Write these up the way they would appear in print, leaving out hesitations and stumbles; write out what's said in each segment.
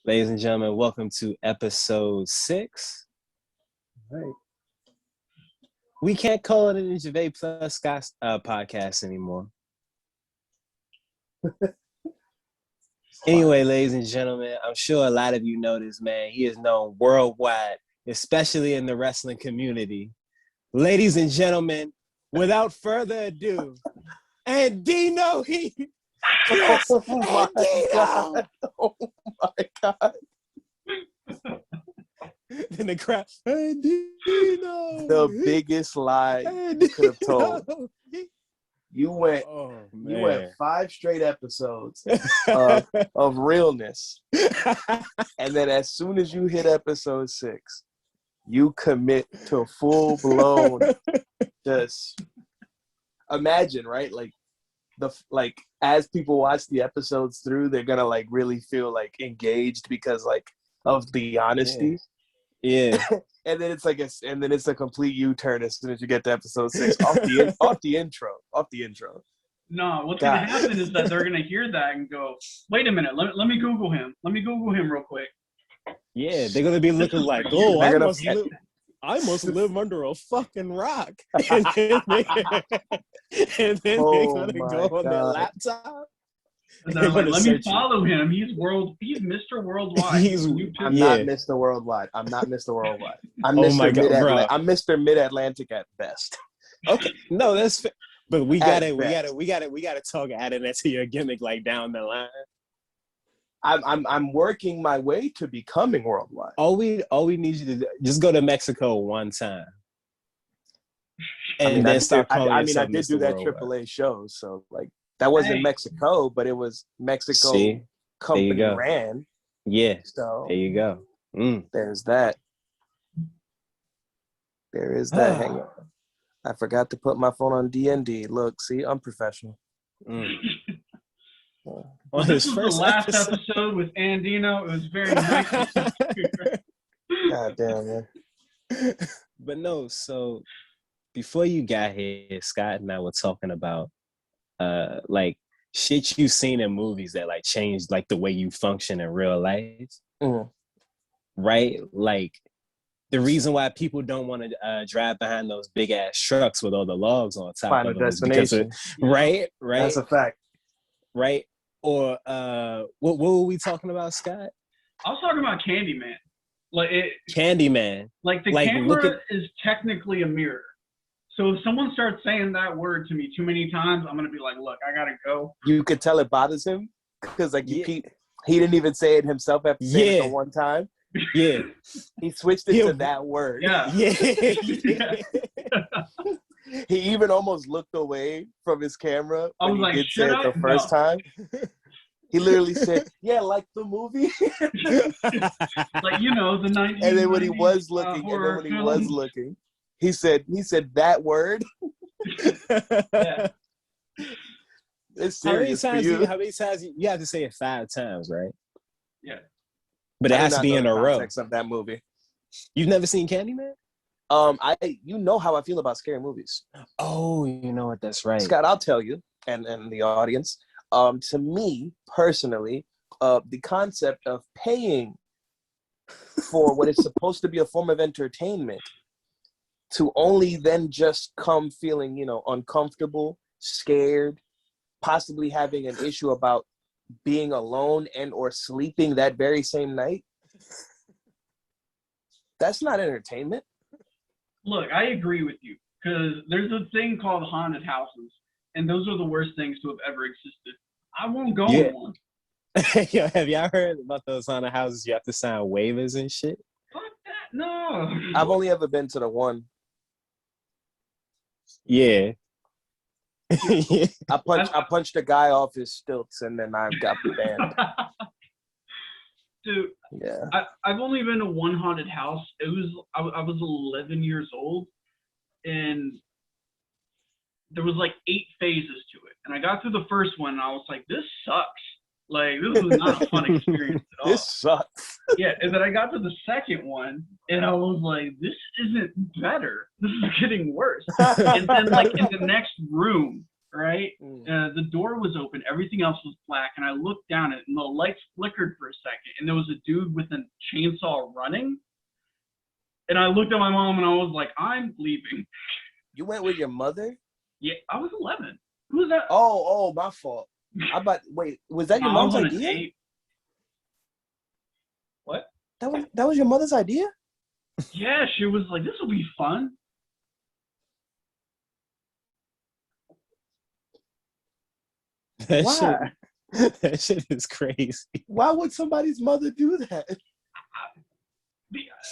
Ladies and gentlemen, welcome to episode 6. Right. We can't call it a Javae plus Scott podcast anymore. Anyway, ladies and gentlemen, I'm sure a lot of you know this man. He is known worldwide, especially in the wrestling community. Ladies and gentlemen, without further ado, Andino, yes, Oh my Andino! God. Oh my God. Then the crowd, Andino! The biggest lie you could have told. You went you went 5 straight episodes of realness. And then as soon as you hit episode 6, you commit to full-blown just imagine, right? Like as people watch the episodes through, they're gonna like really feel like engaged because like of the honesty. Yeah. And then it's a complete U-turn as soon as you get to episode 6 off the intro. No, what's going to happen is that they're going to hear that and go, wait a minute, let me Google him. Let me Google him real quick. Yeah, they're going to be looking like, oh, I must live under a fucking rock. And then they're going to go on their laptop. And they're like, let me follow him. He's Mr. Worldwide. I'm not Mr. Worldwide. I'm Mr. Mid-Atlantic at best. Okay, no, that's fair. But we gotta talk adding that to your gimmick like down the line. I'm working my way to becoming worldwide. All we need you to do, just go to Mexico one time. And then start calling yourself I did do that AAA show, so like that wasn't Mexico, but it was Mexico company ran. Yeah. So there you go. There's that. There is that. Hang on. I forgot to put my phone on D&D. Look, see, I'm professional. Well, this was the last episode with Andino. It was very nice. God damn, man. But no, so before you got here, Scott and I were talking about like shit you've seen in movies that like changed like the way you function in real life. Right? Like the reason why people don't want to drive behind those big ass trucks with all the logs on top of them is because of, right? That's a fact. Right? Or what were we talking about, Scott? I was talking about Candyman. Candyman. Like the camera is technically a mirror. So if someone starts saying that word to me too many times, I'm gonna be like, look, I gotta go. You could tell it bothers him because like he didn't even say it himself after saying it the one time. Yeah. He switched it to that word. Yeah. He even almost looked away from his camera when he did say it the first time. He literally said, yeah, like the movie. Like, the 1990s. And then when he was looking, he said that word. Yeah. It's serious for you. How many times you have to say it 5 times, right? Yeah. But it has to be in a row. Of that movie. You've never seen Candyman? You know how I feel about scary movies. Oh, you know what? That's right. Scott, I'll tell you, and the audience. To me personally, the concept of paying for what is supposed to be a form of entertainment to only then just come feeling, uncomfortable, scared, possibly having an issue about being alone and or sleeping that very same night. That's not entertainment. Look, I agree with you because there's a thing called haunted houses, and those are the worst things to have ever existed. I won't go in one. Yo, have y'all heard about those haunted houses? You have to sign waivers and shit. Fuck that, no. I've only ever been to the one. Yeah. I punched a guy off his stilts and then I got banned. Dude, yeah. I've only been to one haunted house. I was 11 years old, and there was like 8 phases to it. And I got through the first one, and I was like, this sucks. Like, this was not a fun experience at all. This sucks. Yeah, and then I got to the second one, and I was like, this isn't better. This is getting worse. And then, like, in the next room, right? The door was open, everything else was black, and I looked down at it, and the lights flickered for a second, and there was a dude with a chainsaw running. And I looked at my mom, and I was like, I'm leaving. You went with your mother? Yeah, I was 11. Who was that? Oh, my fault. Wait, was that your mom's idea? What? That was your mother's idea? Yeah, she was like, this will be fun. Why? That shit is crazy. Why would somebody's mother do that?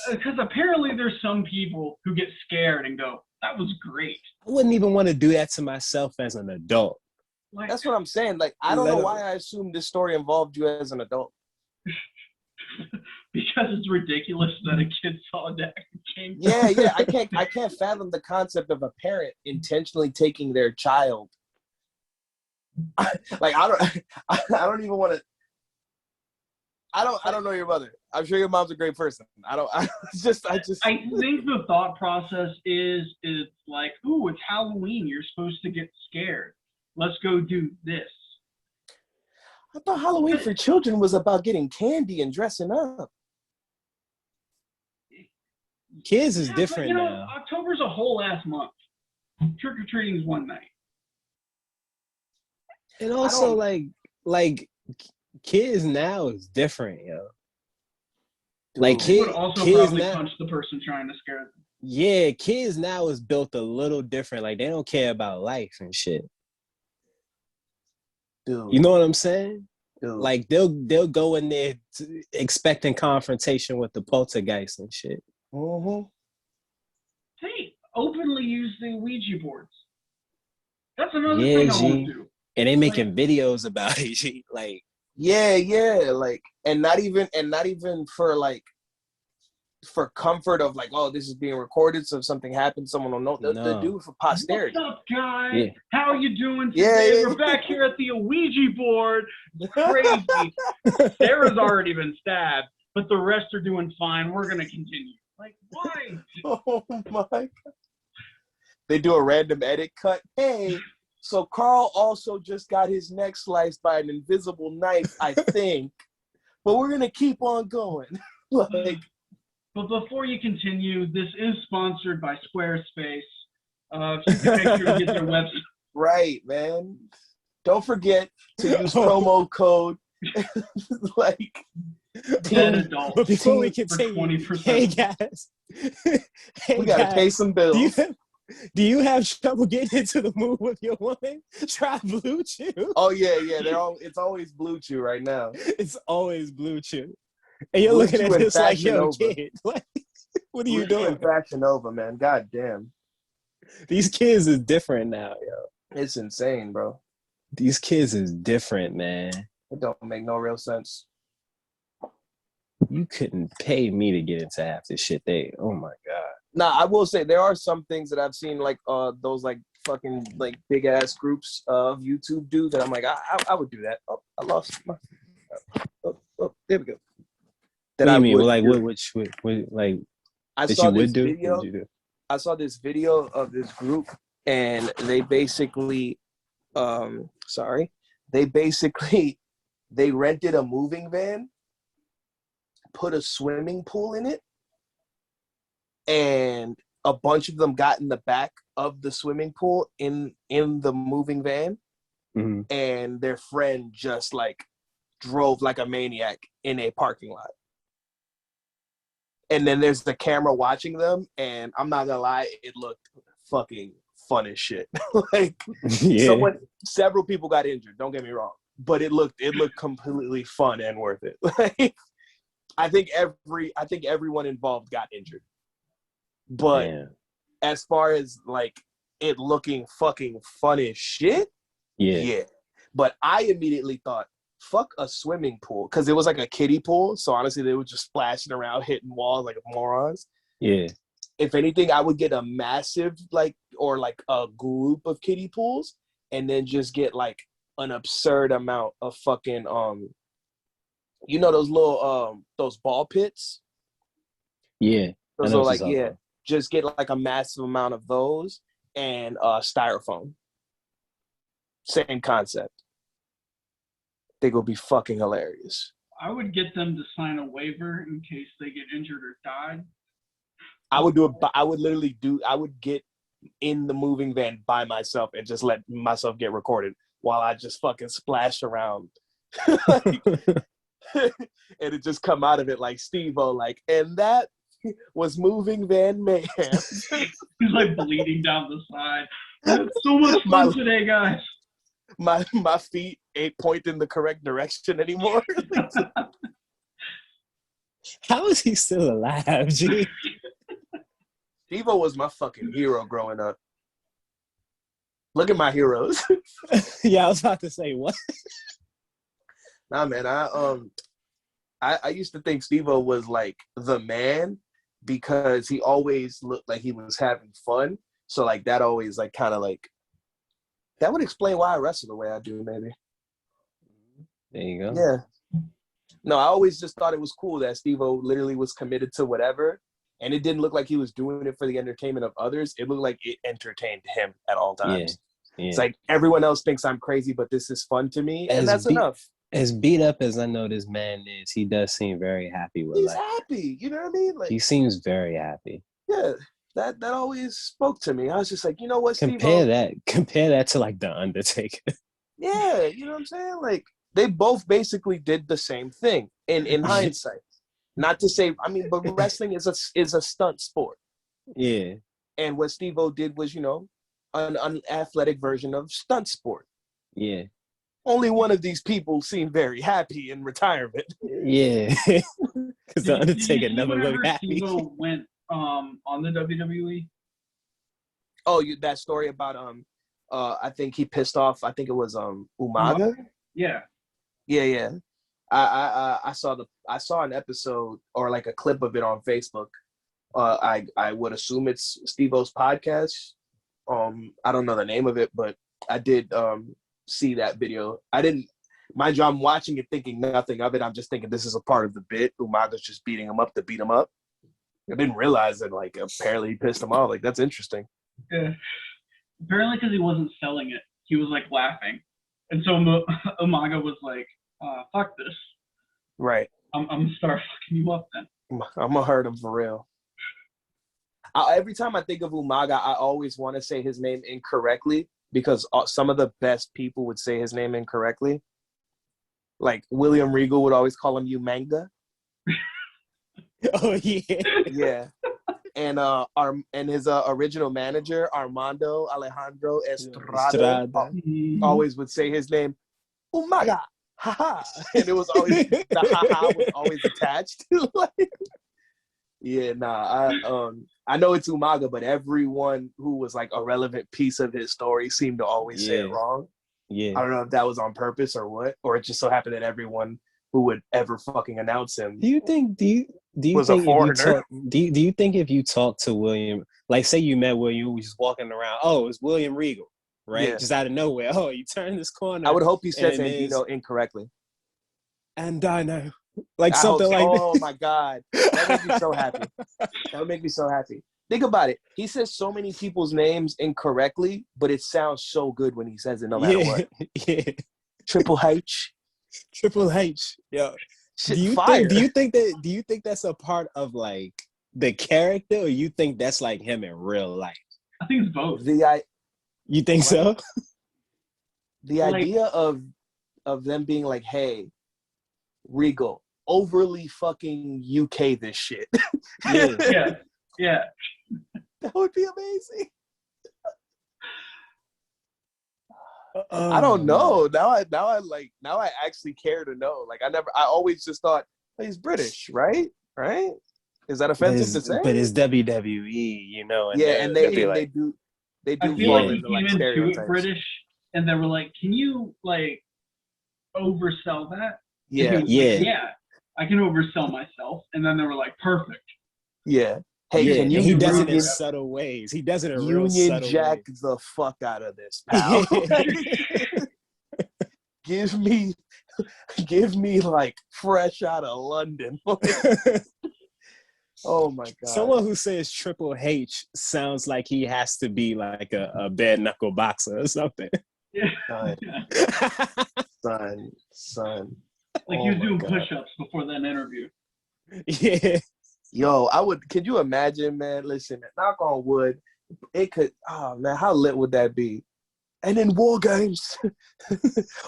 Because apparently there's some people who get scared and go, that was great. I wouldn't even want to do that to myself as an adult. Like, that's what I'm saying. Like, I don't know why I assumed this story involved you as an adult. Because it's ridiculous that a kid saw that. Yeah. I can't fathom the concept of a parent intentionally taking their child. Like, I don't even want to. I don't know your mother. I'm sure your mom's a great person. I think the thought process is like, ooh, it's Halloween. You're supposed to get scared. Let's go do this. I thought Halloween for children was about getting candy and dressing up. Kids is different now. October's a whole ass month. Trick or treating is one night. And also, like kids now is different, yo. Like kids probably now punch the person trying to scare them. Yeah, kids now is built a little different. Like they don't care about life and shit. Dude. You know what I'm saying? Dude. Like they'll go in there expecting confrontation with the poltergeist and shit. Mm-hmm. Hey, openly use the Ouija boards. That's another thing I won't do. And they making videos about it, G. Like like and not even for comfort of like, oh, this is being recorded, so if something happens, someone will know. They'll do it for posterity. What's up, guys? Yeah. How are you doing today? We're back here at the Ouija board. It's crazy. Sarah's already been stabbed, but the rest are doing fine. We're gonna continue. Like, why? Oh my God. They do a random edit cut. Hey, so Carl also just got his neck sliced by an invisible knife, I think. But we're gonna keep on going. Like, but before you continue, this is sponsored by Squarespace. If you can make sure to get their website. Right, man. Don't forget to use promo code like adult. But before we continue, hey guys, we gotta pay some bills. Do you have trouble getting into the mood with your woman? Try Blue Chew. Oh yeah. It's always Blue Chew right now. It's always Blue Chew. And you're looking at this like, yo, kid, like, what are you doing? Fashion Nova, man. God damn. These kids is different now, yo. It's insane, bro. These kids is different, man. It don't make no real sense. You couldn't pay me to get into half this shit. Oh my God. Nah, I will say there are some things that I've seen, like those like fucking like big ass groups of YouTube do that I'm like, I would do that. Oh, I lost my. Oh, there we go. That I mean, like which like I that saw you would this do? video. What would you do? I saw this video of this group, and they basically, they rented a moving van, put a swimming pool in it, and a bunch of them got in the back of the swimming pool in the moving van, and their friend just like drove like a maniac in a parking lot. And then there's the camera watching them, and I'm not gonna lie, it looked fucking fun as shit. Like several people got injured. Don't get me wrong, but it looked completely fun and worth it. Like, I think everyone involved got injured, but as far as like it looking fucking fun as shit, yeah. But I immediately thought, fuck a swimming pool, because it was like a kiddie pool. So honestly, they were just splashing around, hitting walls like morons. Yeah. If anything, I would get a massive or a group of kiddie pools, and then just get like an absurd amount of fucking you know those little those ball pits. Yeah. Those are just get like a massive amount of those and styrofoam. Same concept. They will be fucking hilarious. I would get them to sign a waiver in case they get injured or died. I would do it. I would literally I would get in the moving van by myself and just let myself get recorded while I just fucking splash around. Like, and it just come out of it like Steve-O, like, and that was moving van mayhem. He's like bleeding down the side. So much fun today, guys. My feet ain't pointing the correct direction anymore. How is he still alive, G? Steve-O was my fucking hero growing up. Look at my heroes. Yeah, I was about to say what? Nah, man, I used to think Steve-O was like the man because he always looked like he was having fun. So like that always like kind of like that would explain why I wrestle the way I do, maybe. There you go. Yeah. No, I always just thought it was cool that Steve-O literally was committed to whatever. And it didn't look like he was doing it for the entertainment of others. It looked like it entertained him at all times. Yeah. It's like everyone else thinks I'm crazy, but this is fun to me. And that's enough. As beat up as I know this man is, he does seem very happy with life. He's happy. You know what I mean? Like, he seems very happy. Yeah. That always spoke to me. I was just like, you know what, compare that to like The Undertaker. Yeah, you know what I'm saying? Like, they both basically did the same thing in hindsight. Not to say, I mean, but wrestling is a stunt sport. Yeah. And what Steve-O did was, you know, an athletic version of stunt sport. Yeah. Only one of these people seemed very happy in retirement. Yeah. Because The Undertaker never looked happy. Steve-O went on the WWE. Oh, that story about I think he pissed off. I think it was Umaga. Yeah. Yeah. I saw an episode or like a clip of it on Facebook. I would assume it's Steve-O's podcast. I don't know the name of it, but I did see that video. I didn't mind you. I'm watching it thinking nothing of it. I'm just thinking this is a part of the bit. Umaga's just beating him up to beat him up. I didn't realize that like apparently he pissed him off. Like that's interesting. Yeah. Apparently because he wasn't selling it, he was like laughing, and so Umaga was like, "Fuck this." Right. I'm gonna start fucking you up then. I'm gonna hurt him for real. Every time I think of Umaga, I always want to say his name incorrectly because some of the best people would say his name incorrectly. Like William Regal would always call him Umanga. Oh yeah. Yeah. And his original manager Armando Alejandro Estrada always would say his name Umaga. Haha. And it was always the haha was always attached. Like, yeah, I know it's Umaga, but everyone who was like a relevant piece of his story seemed to always say it wrong. Yeah. I don't know if that was on purpose or what, or it just so happened that everyone who would ever fucking announce him do you think was a foreigner. Do you think if you talk to William, like say you met William, you was just walking around, oh, it's William Regal, right? Yeah. Just out of nowhere. Oh, you turn this corner. I would hope he says Andino incorrectly. Andino. Like something like that. Oh my God. That would make me so happy. That would make me so happy. Think about it. He says so many people's names incorrectly, but it sounds so good when he says it no matter what. Yeah. Triple H. Yeah. Shit, do you think that's a part of like the character, or you think that's like him in real life? I think it's both. You think so? The idea of them being like, hey, Regal, overly fucking UK this shit. Yeah. That would be amazing. I don't know. Now I actually care to know. Like I always just thought he's British, right? Right? Is that offensive to say? But it's WWE, you know. And and they do. I feel like he came into it British, and they were like, "Can you like oversell that?" Yeah. Like, I can oversell myself, and then they were like, "Perfect." Yeah. Hey, can you? He does it in subtle ways. He does it in real subtle ways. Union Jack the fuck out of this, pal. Give me like fresh out of London. Oh my God. Someone who says Triple H sounds like he has to be like a bare knuckle boxer or something. Son. Like he was doing push-ups before that interview. Yeah. Yo, could you imagine, man? Listen, knock on wood, it could, oh man, how lit would that be? And in War Games,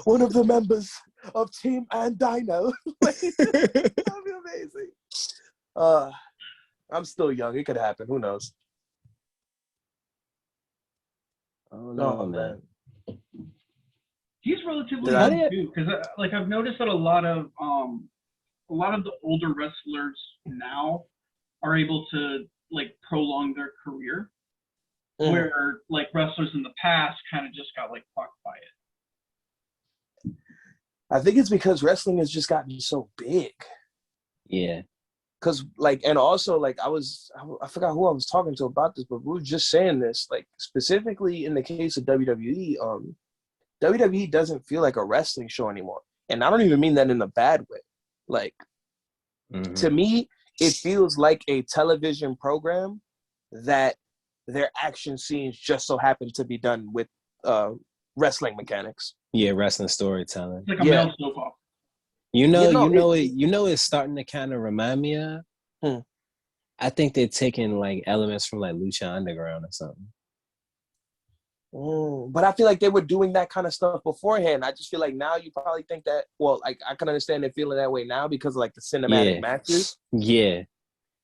one of the members of Team Andino. That'd be amazing. I'm still young. It could happen. Who knows? Oh no, man. He's relatively young too, because like I've noticed that a lot of the older wrestlers now are able to like prolong their career, where like wrestlers in the past kind of just got like fucked by it. I think it's because wrestling has just gotten so big. Yeah. Because like, and also like I forgot who I was talking to about this, but we were just saying this, like specifically in the case of WWE, WWE doesn't feel like a wrestling show anymore. And I don't even mean that in a bad way. Like, to me, it feels like a television program that their action scenes just so happen to be done with wrestling mechanics. Yeah, wrestling storytelling. It's like a male soap opera. You know, it's starting to kind of remind me of. I think they're taking like elements from like Lucha Underground or something. But I feel like they were doing that kind of stuff beforehand. I just feel like now you probably think that. Well, like I can understand it feeling that way now because of like the cinematic matches. Yeah.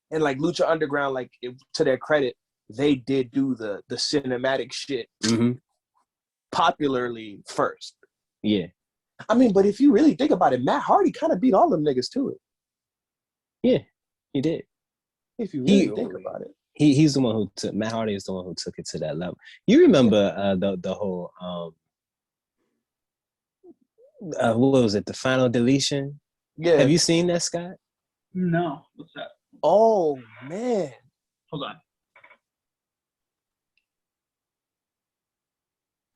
And like Lucha Underground, like to their credit, they did do the cinematic shit popularly first. Yeah. I mean, but if you really think about it, Matt Hardy kind of beat all them niggas to it. Yeah, he did. If you really think about it. He's the one who took, Matt Hardy is the one who took it to that level. You remember the whole, what was it, the final deletion? Yeah. Have you seen that, Scott? No. What's that? Oh, man. Hold on.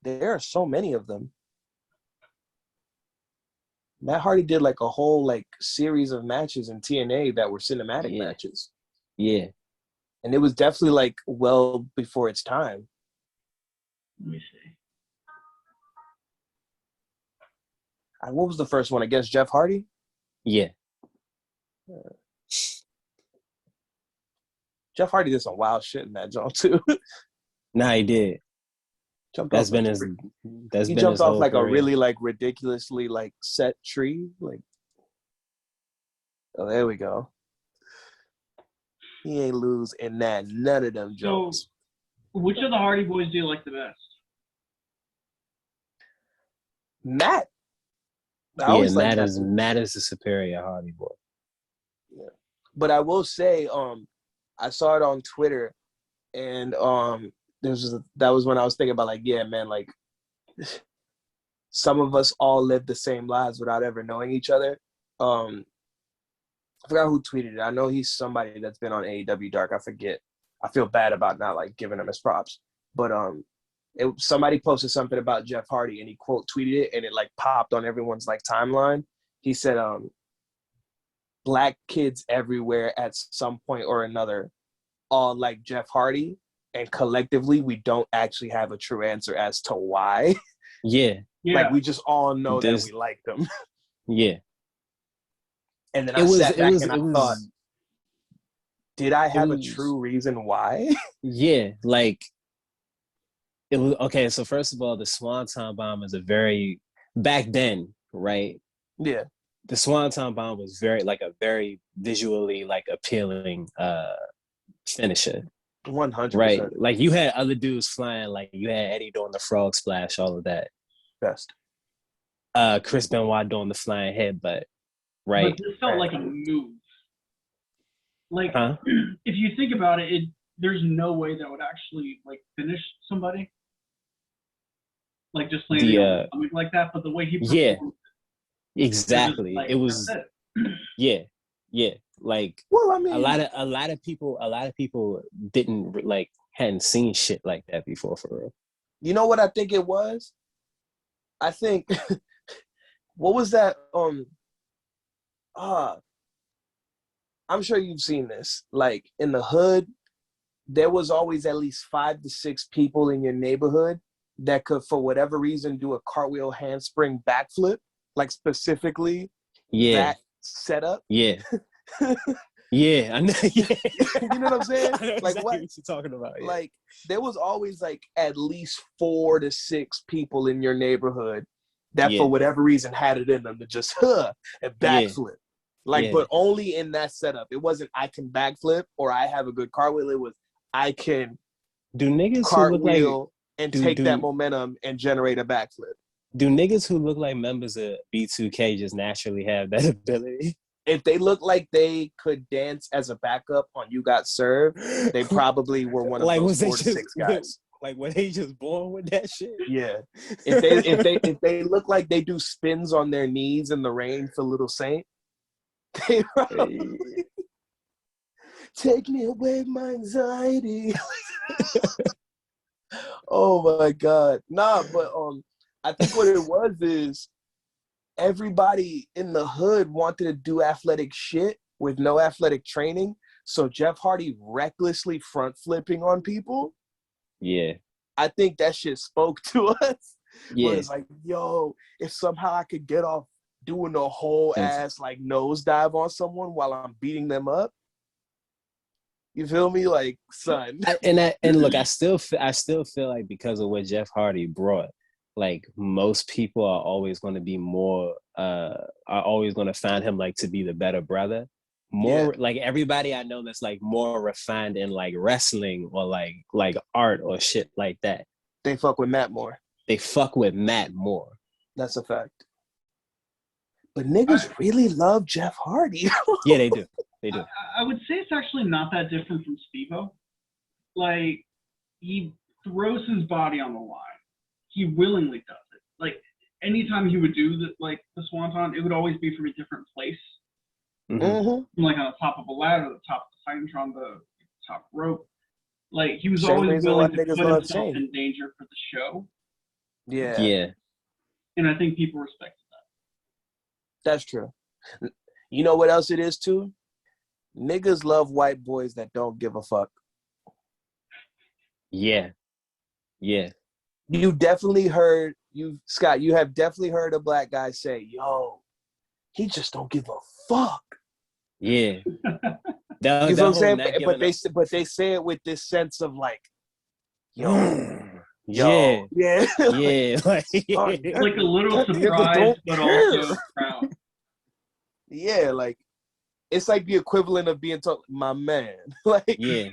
There are so many of them. Matt Hardy did like a whole like series of matches in TNA that were cinematic matches. Yeah. And it was definitely like well before its time. Let me see. What was the first one? Against Jeff Hardy? Yeah. Jeff Hardy did some wild shit in that joint too. Nah, he did. He jumped off like a really like ridiculously like set tree. Like, oh, there we go. He ain't lose in none of them jumps. So, which of the Hardy Boys do you like the best? Matt. Matt is the superior Hardy Boy. Yeah. But I will say, I saw it on Twitter, and that was when I was thinking about like, yeah, man, like some of us all live the same lives without ever knowing each other. I forgot who tweeted it. I know he's somebody that's been on AEW Dark. I forget. I feel bad about not like giving him his props. But somebody posted something about Jeff Hardy and he quote tweeted it and it like popped on everyone's like timeline. He said, black kids everywhere at some point or another all like Jeff Hardy, and collectively we don't actually have a true answer as to why. Yeah. Like we just all know that we like them. Yeah. And then I sat back and I thought, did I have a true reason why? Yeah, like it was okay. So first of all, the Swanton Bomb is back then, right? Yeah. The Swanton Bomb was very visually like appealing finisher. 100%. Right. Like you had other dudes flying, like you had Eddie doing the frog splash, all of that. Best. Chris Benoit doing the flying headbutt. Right. But this felt like a move. Like, if you think about it, there's no way that would actually like finish somebody. Like just landing on something like that. But the way he performed, exactly. Like, it was yeah. Like, well, I mean, a lot of people hadn't seen shit like that before, for real. You know what I think it was? I think what was that? I'm sure you've seen this. Like in the hood, there was always at least 5 to 6 people in your neighborhood that could, for whatever reason, do a cartwheel handspring backflip, like specifically that setup. Yeah. Yeah, I know. Yeah. You know what I'm saying? I know Like exactly what you're talking about. Yeah. Like there was always like at least 4 to 6 people in your neighborhood that for whatever reason had it in them to just and backflip. Like, but only in that setup. It wasn't I can backflip or I have a good cartwheel. It was I can do niggas cartwheel who look like, and take that momentum and generate a backflip. Do niggas who look like members of B2K just naturally have that ability? If they look like they could dance as a backup on You Got Served, they probably were one of like, those 4 to 6 guys. Like, were they just born with that shit? Yeah. If they look like they do spins on their knees in the rain for Little Saint, they probably take me away my anxiety. Oh my God. Nah, but I think what it was is everybody in the hood wanted to do athletic shit with no athletic training. So Jeff Hardy recklessly front flipping on people. Yeah. I think that shit spoke to us. Yeah. Where it's like, yo, if somehow I could get off doing a whole ass like nosedive on someone while I'm beating them up. You feel me? Like, son. And look, I still feel like because of what Jeff Hardy brought, like most people are always going to be more are always going to find him like to be the better brother. More like everybody I know that's like more refined in like wrestling or like art or shit like that. They fuck with Matt more. They fuck with Matt more. That's a fact. But niggas really love Jeff Hardy. Yeah, they do. They do. I would say it's actually not that different from Steve-O. Like, he throws his body on the line. He willingly does it. Like, anytime he would do the Swanton, it would always be from a different place. Mm-hmm. Like on the top of a ladder, the top of the Titantron, the top rope. Like, he was always willing to put himself in danger for the show. Yeah. Yeah. And I think people respected that. That's true. You know what else it is, too? Niggas love white boys that don't give a fuck. Yeah. Yeah. You definitely heard, Scott, you have definitely heard a black guy say, yo, he just don't give a fuck. Yeah. You know what I'm saying? But they say it with this sense of like, yo. Yeah. Yeah. Yeah. Like a little surprised, but also proud. Yeah, like, it's like the equivalent of being told, my man. Like, yeah.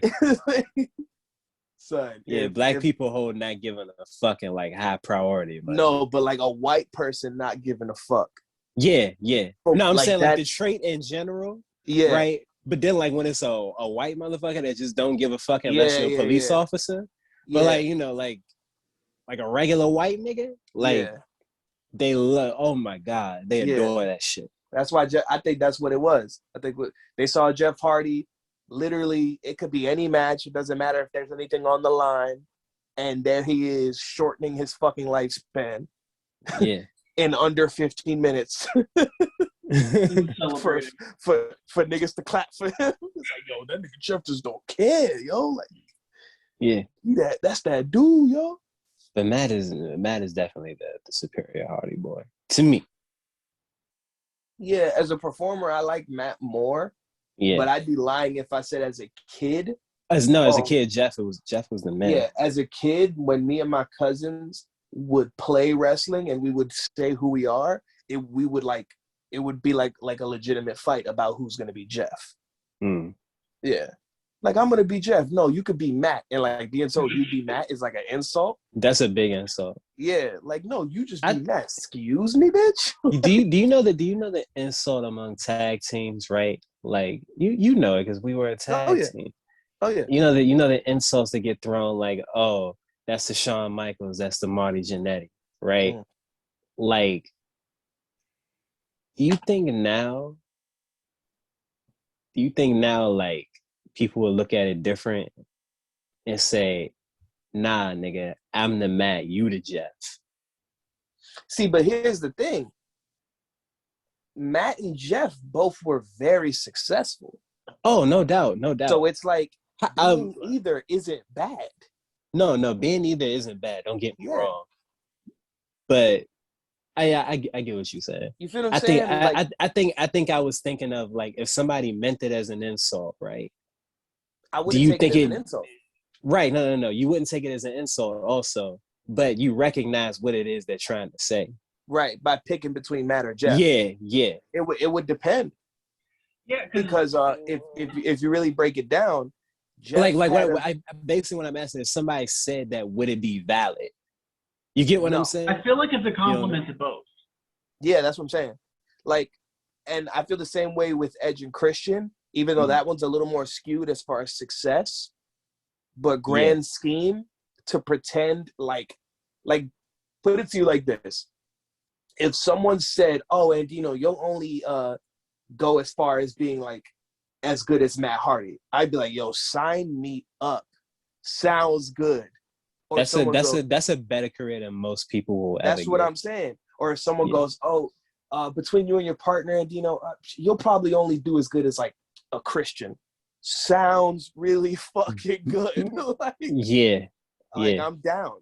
Son. Yeah, black people hold not giving a fucking like high priority. No, but like a white person not giving a fuck. Yeah, yeah. No, I'm like saying like the trait in general. Yeah. Right. But then like when it's a white motherfucker that just don't give a fuck unless you're a police officer. But like, you know, like a regular white nigga, like they love, oh my God, they adore that shit. That's why I think that's what it was. I think they saw Jeff Hardy, literally, it could be any match. It doesn't matter if there's anything on the line. And there he is shortening his fucking lifespan. Yeah. In under 15 minutes. for niggas to clap for him. It's like, yo, that nigga Jeff just don't care, yo. Like, yeah. That's that dude, yo. But Matt is definitely the superior Hardy boy. To me. Yeah, as a performer, I like Matt more. Yeah. But I'd be lying if I said as a kid. As a kid, Jeff was the man. Yeah, as a kid, when me and my cousins would play wrestling and we would say who we are, it would be like a legitimate fight about who's gonna be Jeff. Mm. Yeah. Like, I'm gonna be Jeff. No, you could be Matt. And like being told you be Matt is like an insult. That's a big insult. Yeah. Like, no, you just be Matt. Excuse me, bitch. do you know the insult among tag teams, right? Like you know it because we were a tag team. Oh yeah. You know the insults that get thrown, like, oh, that's the Shawn Michaels, that's the Marty Jannetty, right? Mm. Like, do you think now like people will look at it different and say, nah, nigga, I'm the Matt, you the Jeff? See, but here's the thing. Matt and Jeff both were very successful. Oh, no doubt. So it's like, being either isn't bad. No, being either isn't bad. Don't get me wrong. But I get what you said. You feel what I'm saying? I think I was thinking of like if somebody meant it as an insult, right? I wouldn't take it as an insult. Right. No. You wouldn't take it as an insult also, but you recognize what it is they're trying to say. Right. By picking between Matt or Jeff. Yeah. It would depend. Yeah. Because if you really break it down, Jeff basically what I'm asking is somebody said that, would it be valid? You get what I'm saying? I feel like it's a compliment to both. Yeah, that's what I'm saying. Like, and I feel the same way with Edge and Christian, even though that one's a little more skewed as far as success. But grand scheme, to pretend like put it to you like this. If someone said, oh, Andino, you'll only go as far as being like as good as Matt Hardy, I'd be like, yo, sign me up. Sounds good. Or that's a better career than most people will ever That's what get. I'm saying. Or if someone goes, oh, between you and your partner, Andino, you'll probably only do as good as like a Christian. Sounds really fucking good. I'm down.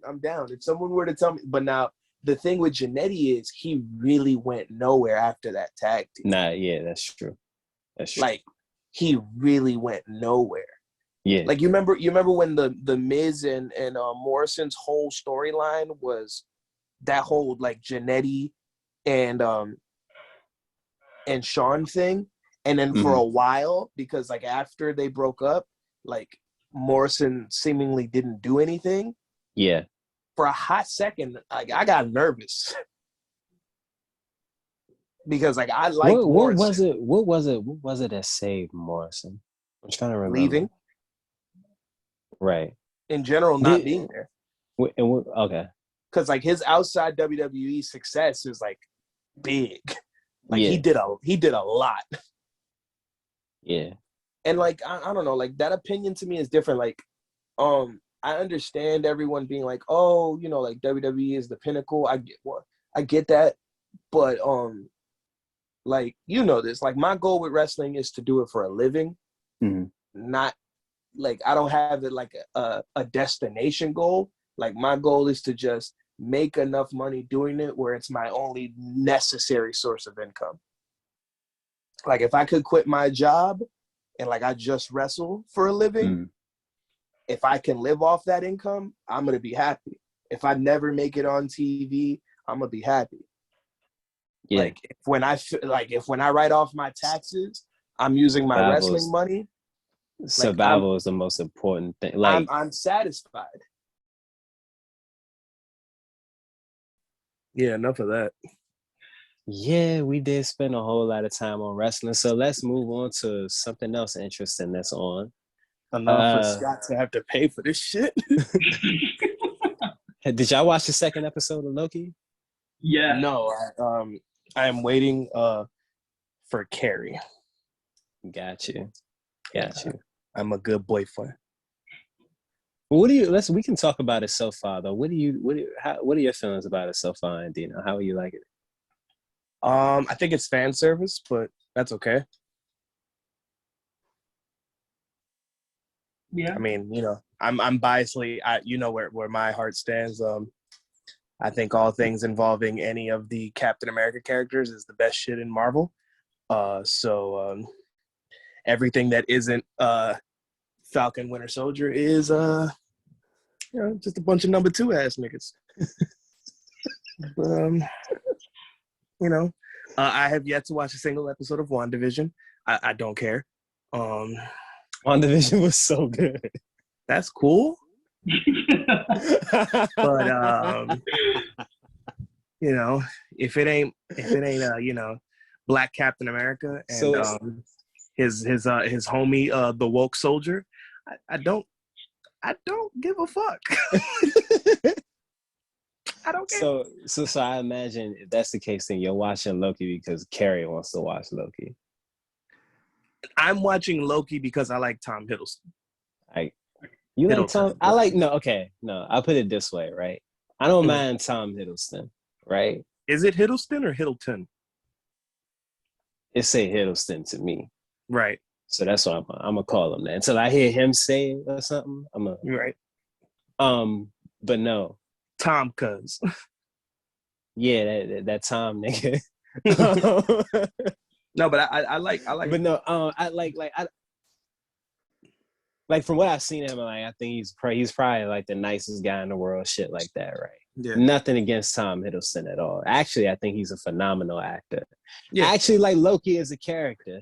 If someone were to tell me, but now the thing with Jannetty is he really went nowhere after that tag team. That's true. Like he really went nowhere. Yeah. Like you remember when the Miz and Morrison's whole storyline was that whole like Jannetty and Shawn thing. And then for a while, because like after they broke up, like Morrison seemingly didn't do anything. Yeah. For a hot second, like I got nervous. Because like I like Morrison. What was it that saved Morrison? I'm trying to remember. Leaving. Right. In general, not being there. Okay. Because like his outside WWE success is like big. Like he did a lot. Yeah. And like I don't know, like that opinion to me is different. Like I understand everyone being like, oh, you know, like WWE is the pinnacle. I get that. But like you know this, like my goal with wrestling is to do it for a living. Not like I don't have it like a destination goal. Like my goal is to just make enough money doing it where it's my only necessary source of income. Like if I could quit my job and like I just wrestle for a living, if I can live off that income, I'm going to be happy. If I never make it on TV, I'm going to be happy. Yeah. Like if when I write off my taxes, I'm using my wrestling money. Survival is the most important thing. Like I'm satisfied. Yeah, enough of that. Yeah, we did spend a whole lot of time on wrestling. So let's move on to something else interesting that's on. Enough for Scott to have to pay for this shit. Did y'all watch the second episode of Loki? Yeah. No, I am waiting for Carrie. Got you. I'm a good boyfriend. Well, we can talk about it so far though. What are your feelings about it so far, Andino? How are you liking it? I think it's fan service, but that's okay. Yeah. I mean, you know, I'm biasly, you know where my heart stands. I think all things involving any of the Captain America characters is the best shit in Marvel. So everything that isn't Falcon Winter Soldier is you know, just a bunch of number 2 ass niggas. You know, I have yet to watch a single episode of WandaVision. I don't care. WandaVision was so good. That's cool. But you know, if it ain't you know, Black Captain America and his homie the woke soldier, I don't give a fuck. I don't care. So I imagine if that's the case, then you're watching Loki because Carrie wants to watch Loki. I'm watching Loki because I like Tom Hiddleston. You like Tom? No, I'll put it this way, right? I don't mind Tom Hiddleston, right? Is it Hiddleston or Hiddleton? It say Hiddleston to me. Right. So that's what I'm gonna call him that. Until I hear him say it or something, You're right. But no. Tom Cuz. Yeah, that Tom nigga. No, but I like. But no, I like from what I've seen him, like I think he's probably like the nicest guy in the world, shit like that, right? Yeah. Nothing against Tom Hiddleston at all. Actually, I think he's a phenomenal actor. Yeah. I actually like Loki as a character,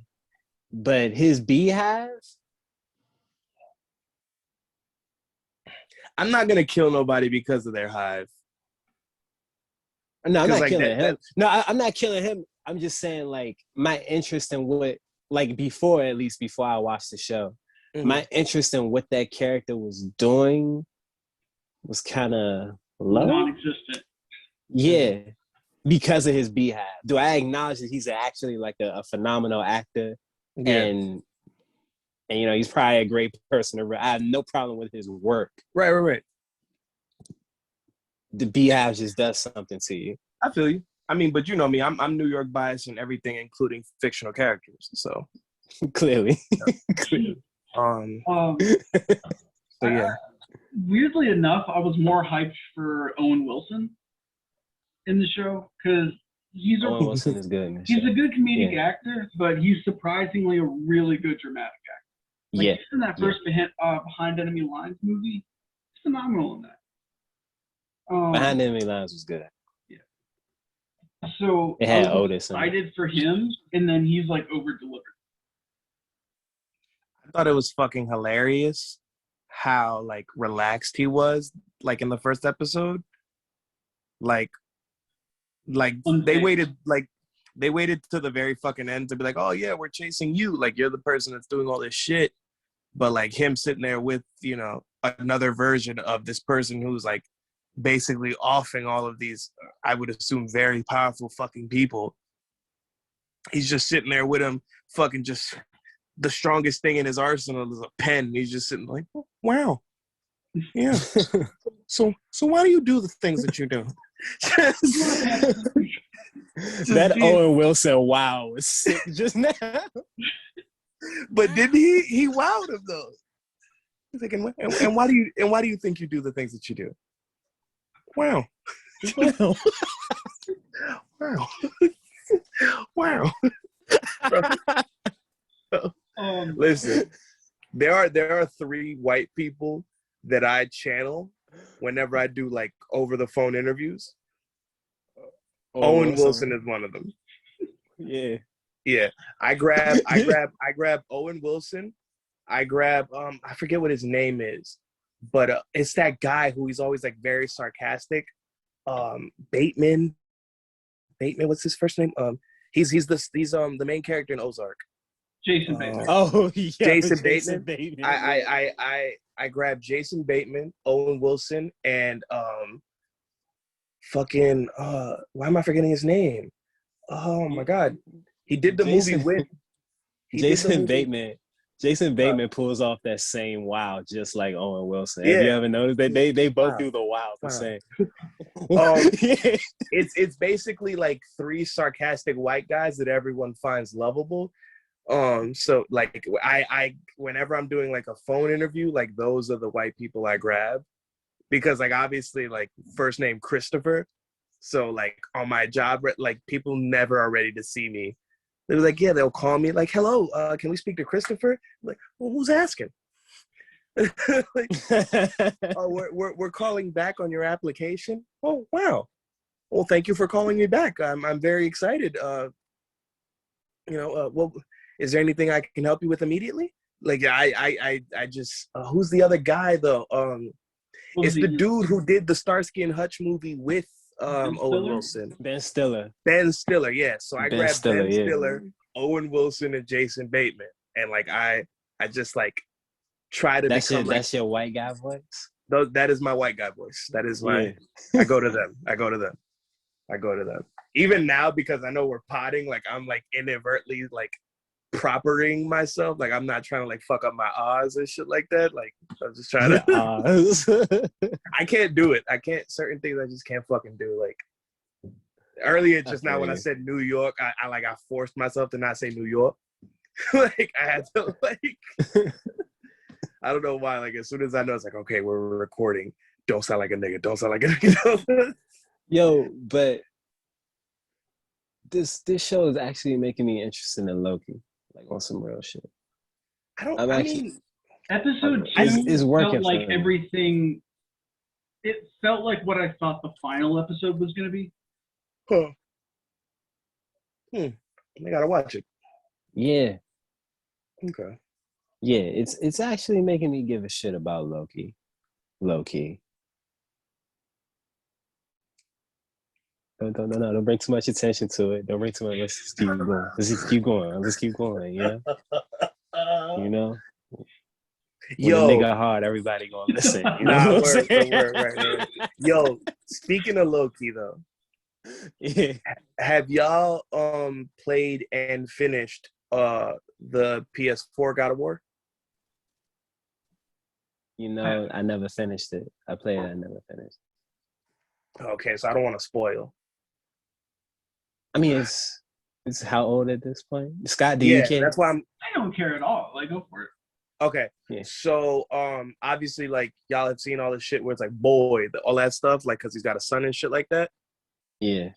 but his beehive. I'm not gonna kill nobody because of their hive. No, I'm not like killing him. No, I'm not killing him. I'm just saying, like, my interest in what, like, before I watched the show, my interest in what that character was doing was kind of low. Non-existent. Yeah, because of his beehive. Do I acknowledge that he's actually like a phenomenal actor? Yeah. And you know, he's probably a great person. I have no problem with his work. Right. The beehive just does something to you. I feel you. I mean, but you know me, I'm New York biased in everything, including fictional characters. So clearly. So yeah. Weirdly enough, I was more hyped for Owen Wilson in the show because Owen Wilson is good. He's a good comedic actor, but he's surprisingly a really good dramatic actor. Like, he's in that first Behind Enemy Lines movie. He's phenomenal in that. Behind Enemy Lines was good. Yeah. So it had I was Otis excited for him, and then he's like over delivered. I thought it was fucking hilarious how like relaxed he was, like in the first episode. Like they waited to the very fucking end to be like, oh yeah, we're chasing you. Like, you're the person that's doing all this shit. But like him sitting there with, you know, another version of this person who's like basically offing all of these, I would assume, very powerful fucking people. He's just sitting there with him, fucking just the strongest thing in his arsenal is a pen. He's just sitting like, oh, wow. Yeah. So why do you do the things that you do? That Owen Wilson wow was sick just now. But didn't he wowed him though? He's like, and why do you think you do the things that you do? Wow. Wow. Listen, there are 3 white people that I channel whenever I do like over the phone interviews. Owen Wilson is one of them. Yeah. I grab Owen Wilson. I grab I forget what his name is, but it's that guy who he's always like very sarcastic. Bateman, what's his first name? He's the main character in Ozark. Jason Bateman. Jason Bateman. I grabbed Jason Bateman, Owen Wilson, and why am I forgetting his name? Oh my God. He did the movie with Jason Bateman. Jason Bateman pulls off that same wow just like Owen Wilson. Have you ever noticed that they both do the wow the same? It's basically like 3 sarcastic white guys that everyone finds lovable. So like I whenever I'm doing like a phone interview, like those are the white people I grab, because like obviously like first name Christopher, so like on my job, like people never are ready to see me. They're like, yeah, they'll call me like, hello, can we speak to Christopher? I'm like, well, who's asking? Like, oh, we're calling back on your application. Oh, wow. Well, thank you for calling me back. I'm very excited. Well, is there anything I can help you with immediately? Like, I just who's the other guy though? It's the dude who did the Starsky and Hutch movie with Owen Wilson. Ben Stiller, yeah. So I grabbed Ben Stiller, Owen Wilson, and Jason Bateman, and like I just like try to become that's your white guy voice. That is my white guy voice. That is my. I go to them. Even now, because I know we're potting, like I'm like inadvertently like propering myself. Like I'm not trying to like fuck up my Oz and shit like that. Like I'm just trying to. I can't do it. I can't. Certain things I just can't fucking do. Like earlier just now when I said New York, I forced myself to not say New York. Like I had to like. I don't know why. Like as soon as I know, it's like, okay, we're recording. Don't sound like a nigga. Don't sound like a nigga. Yo, but this show is actually making me interested in Loki, like on some real shit. Episode 2 is working felt like for me. everything. It felt like what I thought the final episode was going to be. Huh. I gotta watch it. Yeah. Okay. Yeah, it's actually making me give a shit about Loki. Low-key. Don't bring too much attention to it. Don't bring too much. Let's just keep going. Let's keep going. You know. When a nigga hard, everybody gonna listen. You know word. Yo, speaking of Loki though, yeah. Have y'all played and finished the PS4 God of War? You know, I never finished it. I played it, I never finished. Okay, so I don't want to spoil. I mean, it's how old at this point? Scott, do you care? That's why I don't care at all. Like, go for it. Okay. Yeah. So obviously like y'all have seen all this shit where it's like all that stuff, like because he's got a son and shit like that. Yeah.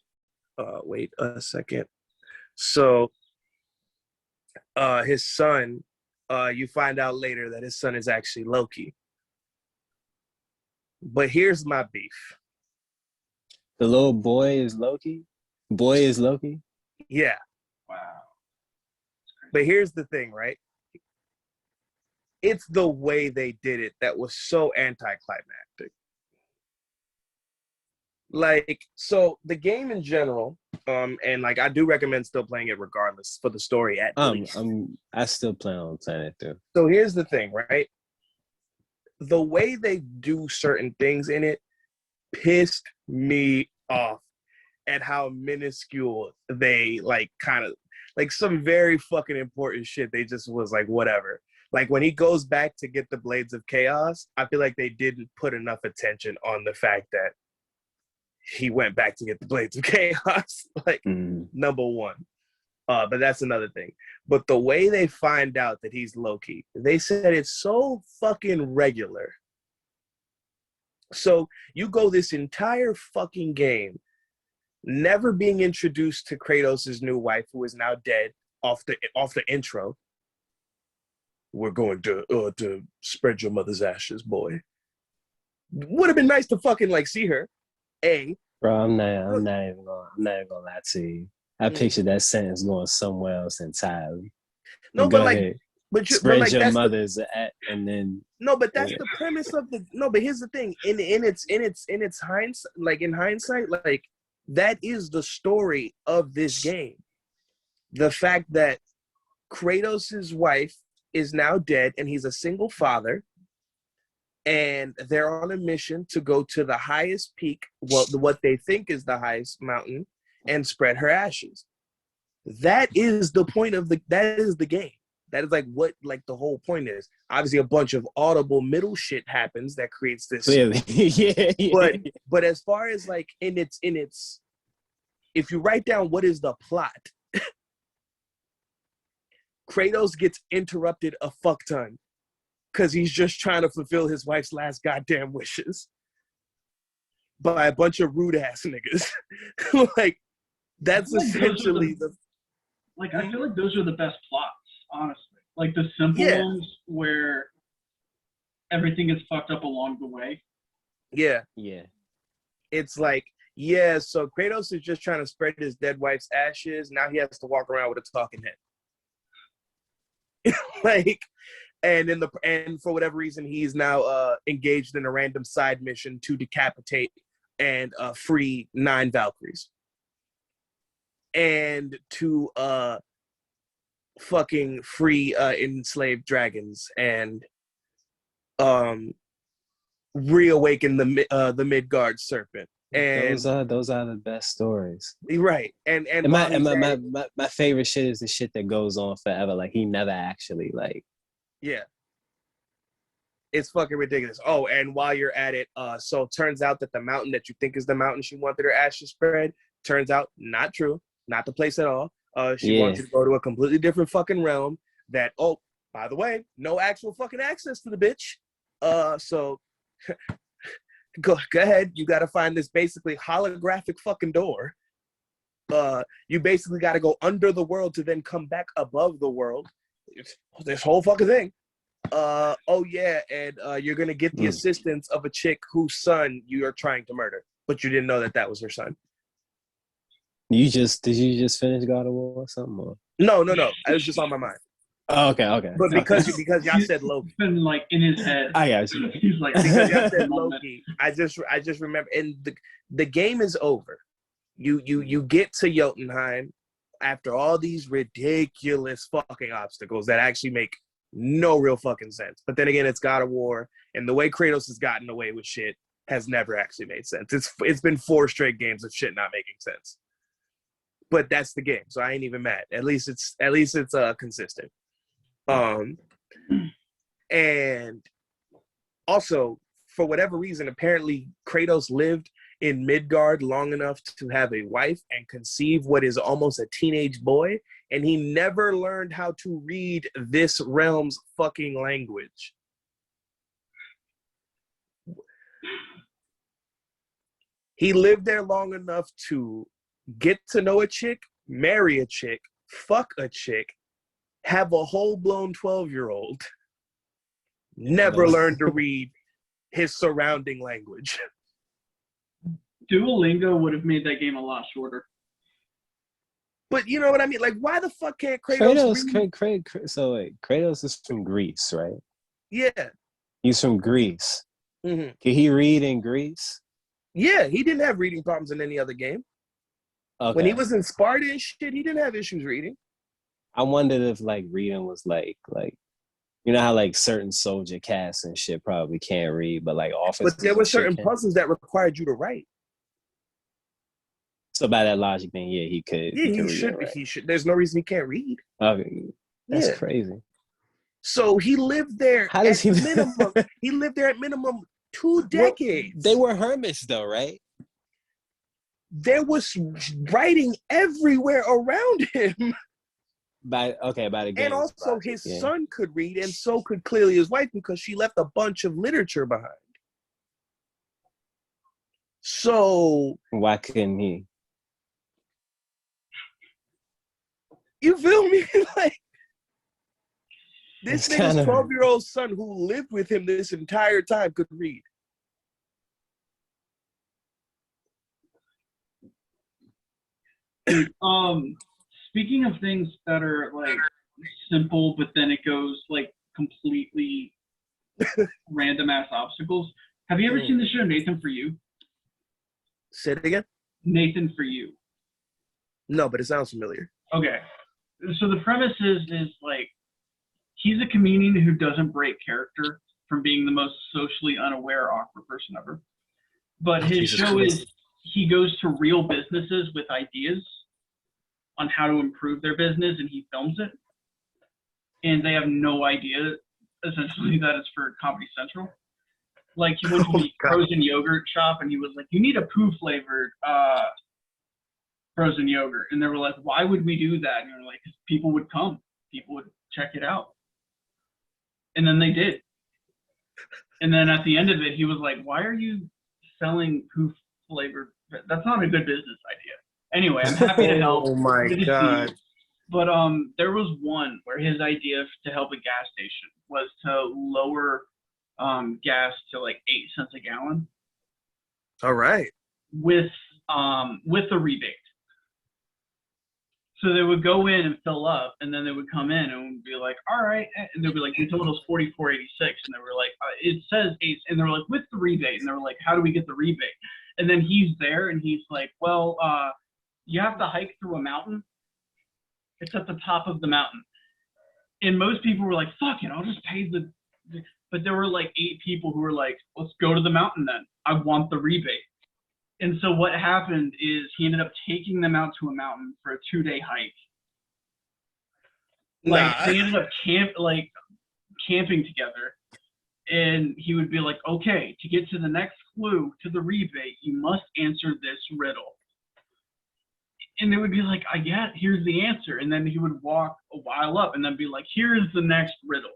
Wait a second. So his son, you find out later that his son is actually Loki. But here's my beef. The little boy is Loki? Boy is Loki? Yeah. Wow. But here's the thing, right? It's the way they did it that was so anticlimactic. Like, so the game in general, and like I do recommend still playing it regardless for the story at least. I still plan on playing it too. So here's the thing, right? The way they do certain things in it pissed me off at how minuscule they like kind of like some very fucking important shit. They just was like, whatever. Like when he goes back to get the Blades of Chaos, I feel like they didn't put enough attention on the fact that he went back to get the Blades of Chaos. Like, number one. But that's another thing. But the way they find out that he's Loki, they said it's so fucking regular. So you go this entire fucking game never being introduced to Kratos' new wife, who is now dead off the intro. We're going to spread your mother's ashes, boy. Would have been nice to fucking like see her. Bro, I'm not even gonna lie to you. I pictured that sentence going somewhere else entirely. No, but like, spread your mother's and then. No, but that's the premise of the. No, but here's the thing. In its hindsight, like in hindsight, like that is the story of this game. The fact that Kratos' wife is now dead and he's a single father, and they're on a mission to go to the highest peak, what they think is the highest mountain, and spread her ashes. That is the point of that is the game. That is like what like the whole point is. Obviously a bunch of audible middle shit happens that creates this. Clearly. yeah. But as far as like in its if you write down what is the plot, Kratos gets interrupted a fuck ton because he's just trying to fulfill his wife's last goddamn wishes by a bunch of rude ass niggas. Like that's essentially I feel like those are the best plots, honestly. Like the simple ones where everything gets fucked up along the way. Yeah. Yeah. It's like, so Kratos is just trying to spread his dead wife's ashes. Now he has to walk around with a talking head. Like, and for whatever reason, he's now engaged in a random side mission to decapitate and free 9 Valkyries. And to fucking free enslaved dragons and reawaken the Midgard serpent. And those are the best stories. Right. And my favorite shit is the shit that goes on forever. Like he never actually like. Yeah. It's fucking ridiculous. Oh, and while you're at it, so it turns out that the mountain that you think is the mountain she wanted her ashes spread, turns out not true. Not the place at all. She wants you to go to a completely different fucking realm that, by the way, no actual fucking access to the bitch. So go ahead. You got to find this basically holographic fucking door. You basically got to go under the world to then come back above the world. This whole fucking thing. Oh yeah, and you're gonna get the assistance of a chick whose son you are trying to murder, but you didn't know that was her son. Did you just finish God of War or something? Or? No. I was just on my mind. Oh, okay. But because y'all said Loki, it's been like in his head. I got you. He's like, because y'all said Loki, I just remember, and the game is over. You get to Jotunheim after all these ridiculous fucking obstacles that actually make no real fucking sense. But then again, it's God of War, and the way Kratos has gotten away with shit has never actually made sense. It's been 4 straight games of shit not making sense. But that's the game, so I ain't even mad. At least it's consistent. And also, for whatever reason, apparently Kratos lived in Midgard long enough to have a wife and conceive what is almost a teenage boy, and he never learned how to read this realm's fucking language. He lived there long enough to get to know a chick, marry a chick, fuck a chick, have a whole-blown 12-year-old, never learned to read his surrounding language. Duolingo would have made that game a lot shorter. But you know what I mean? Like, why the fuck can't Kratos read? So wait, Kratos is from Greece, right? Yeah. He's from Greece. Mm-hmm. Can he read in Greece? Yeah, he didn't have reading problems in any other game. Okay. When he was in Sparta and shit, he didn't have issues reading. I wondered if like reading was like you know how like certain soldier casts and shit probably can't read, but like officers. But there were certain puzzles that required you to write. So by that logic, then yeah, he could. Yeah, he should. Right? He should. There's no reason he can't read. Okay, that's crazy. So he lived there. How does he minimum? He lived there at minimum 2 decades. Well, they were hermits, though, right? There was writing everywhere around him. By the game. And also his son could read, and so could clearly his wife, because she left a bunch of literature behind. So why couldn't he? You feel me? Like, this nigga's 12-year-old son who lived with him this entire time could read. Speaking of things that are like simple, but then it goes like completely random ass obstacles. Have you ever seen the show Nathan For You? Say it again. Nathan For You. No, but it sounds familiar. Okay. So the premise is like, he's a comedian who doesn't break character from being the most socially unaware, awkward person ever. But his show is he goes to real businesses with ideas on how to improve their business, and he films it. And they have no idea, essentially, that it's for Comedy Central. Like, he went to the frozen yogurt shop, and he was like, you need a poo-flavored frozen yogurt. And they were like, why would we do that? And they were like, because people would come. People would check it out. And then they did. And then at the end of it, he was like, why are you selling poo-flavored? That's not a good business idea. Anyway, I'm happy to help. Oh, my God. But there was one where his idea to help a gas station was to lower gas to like 8 cents a gallon. All right. With a rebate. So they would go in and fill up, and then they would come in and be like, all right. And they'd be like, the total's $44.86. And they were like, it says 8. And they were like, with the rebate. And they were like, how do we get the rebate? And then he's there, and he's like, well, you have to hike through a mountain. It's at the top of the mountain. And most people were like, fuck it, I'll just pay the... But there were like 8 people who were like, let's go to the mountain then. I want the rebate. And so what happened is he ended up taking them out to a mountain for a 2-day hike. Like, they ended up camping together. And he would be like, okay, to get to the next clue to the rebate, you must answer this riddle. And it would be like, here's the answer. And then he would walk a while up and then be like, here's the next riddle.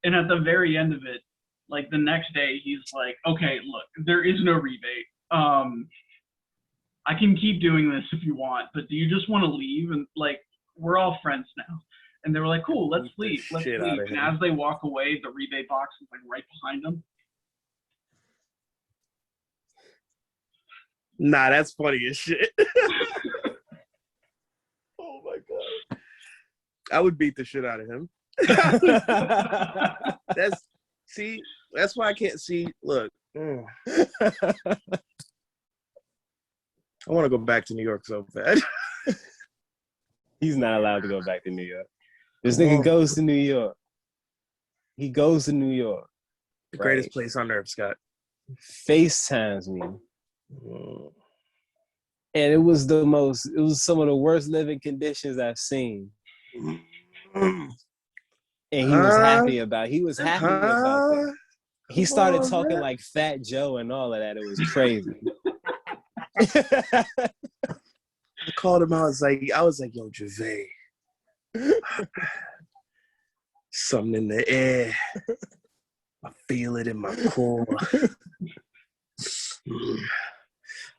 And at the very end of it, like the next day, he's like, okay, look, there is no rebate. I can keep doing this if you want, but do you just want to leave? And like, we're all friends now. And they were like, cool, let's leave. Let's leave. And as they walk away, the rebate box is like right behind them. Nah, that's funny as shit. Oh my God. I would beat the shit out of him. That's why I can't see. Look. I want to go back to New York so bad. He's not allowed to go back to New York. This nigga goes to New York. He goes to New York. The greatest place on earth, Scott. FaceTimes me. And it was some of the worst living conditions I've seen. And he was happy about that. He started talking like Fat Joe and all of that. It was crazy. I called him. I was like, yo, Javae. Something in the air. I feel it in my core.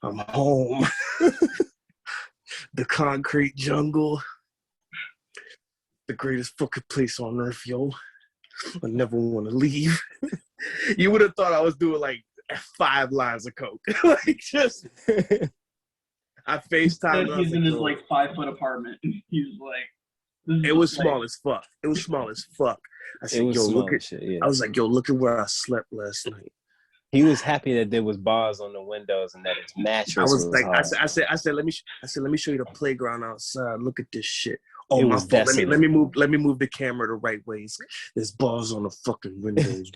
I'm home. The concrete jungle. The greatest fucking place on earth, yo. I never want to leave. You would have thought I was doing like 5 lines of coke. Like just I FaceTimed. He's in his like 5-foot apartment. He's like, it was small as fuck. It was small as fuck. I said, yo, look at shit, yeah. I was like, yo, look at where I slept last night. He was happy that there was bars on the windows and that his mattress was like, hard. I said, let me show you the playground outside. Look at this shit. Oh, it my was fault. Let me move the camera the right way. There's bars on the fucking windows.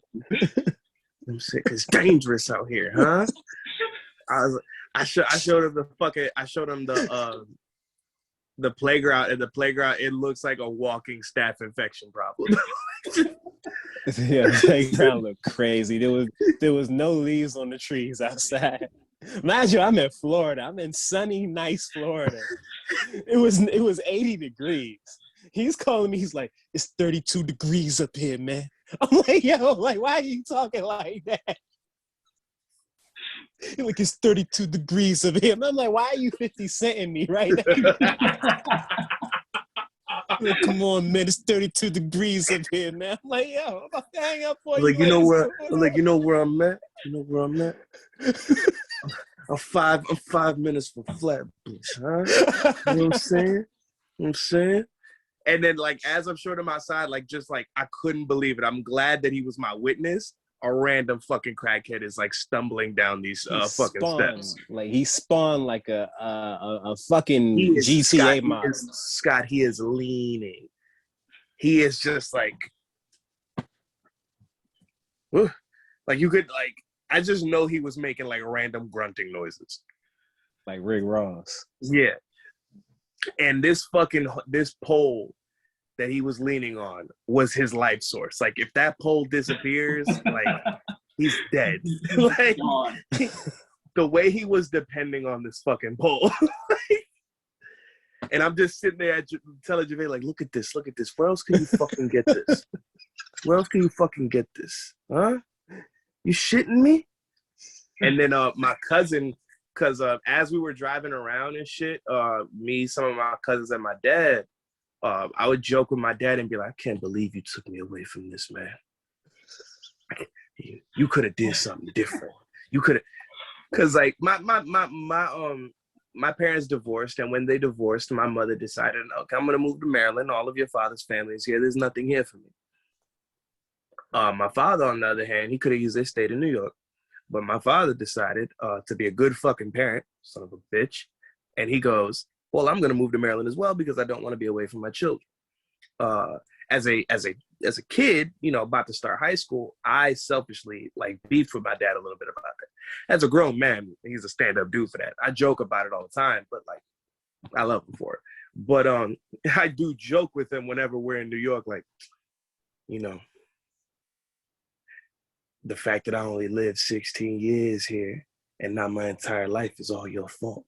I'm saying, it's dangerous out here, huh? I showed him the playground, and the playground, it looks like a walking staph infection problem. Yeah, the playground looked crazy. There was no leaves on the trees outside. Mind you, I'm in Florida. I'm in sunny, nice Florida. It was 80 degrees. He's calling me. He's like, it's 32 degrees up here, man. I'm like, yo, like, why are you talking like that? He's like, it's 32 degrees up here. And I'm like, why are you 50 centing me right now? Like, come on, man, it's 32 degrees up here, man. I'm like, yo, I'm about to hang up for you. Like, you know where I'm at? You know where I'm at? I'm 5 minutes from Flatbush, huh? You know what I'm saying? And then, like, as I'm showing him outside, like, just like, I couldn't believe it. I'm glad that he was my witness. A random fucking crackhead is like stumbling down these fucking steps. Like he spawned like a fucking GTA mod. Scott, he is leaning. He is just like, like you could like. I just know he was making like random grunting noises, like Rick Ross. Yeah, and this pole that he was leaning on was his life source. Like if that pole disappears, like he's dead. Like the way he was depending on this fucking pole. And I'm just sitting there telling Javae, like, look at this. Where else can you fucking get this? Where else can you fucking get this? Huh? You shitting me? And then my cousin, because as we were driving around and shit, me, some of my cousins and my dad, I would joke with my dad and be like, I can't believe you took me away from this, man. You could have did something different. You could have, because like my parents divorced, and when they divorced, my mother decided, okay, I'm gonna move to Maryland. All of your father's family is here. There's nothing here for me. My father, on the other hand, he could have easily stayed in New York, but my father decided to be a good fucking parent, son of a bitch, and he goes, well, I'm going to move to Maryland as well because I don't want to be away from my children. As a kid, you know, about to start high school, I selfishly like beefed with my dad a little bit about that. As a grown man, he's a stand-up dude for that. I joke about it all the time, but like, I love him for it. But I do joke with him whenever we're in New York, like, you know, the fact that I only lived 16 years here and not my entire life is all your fault.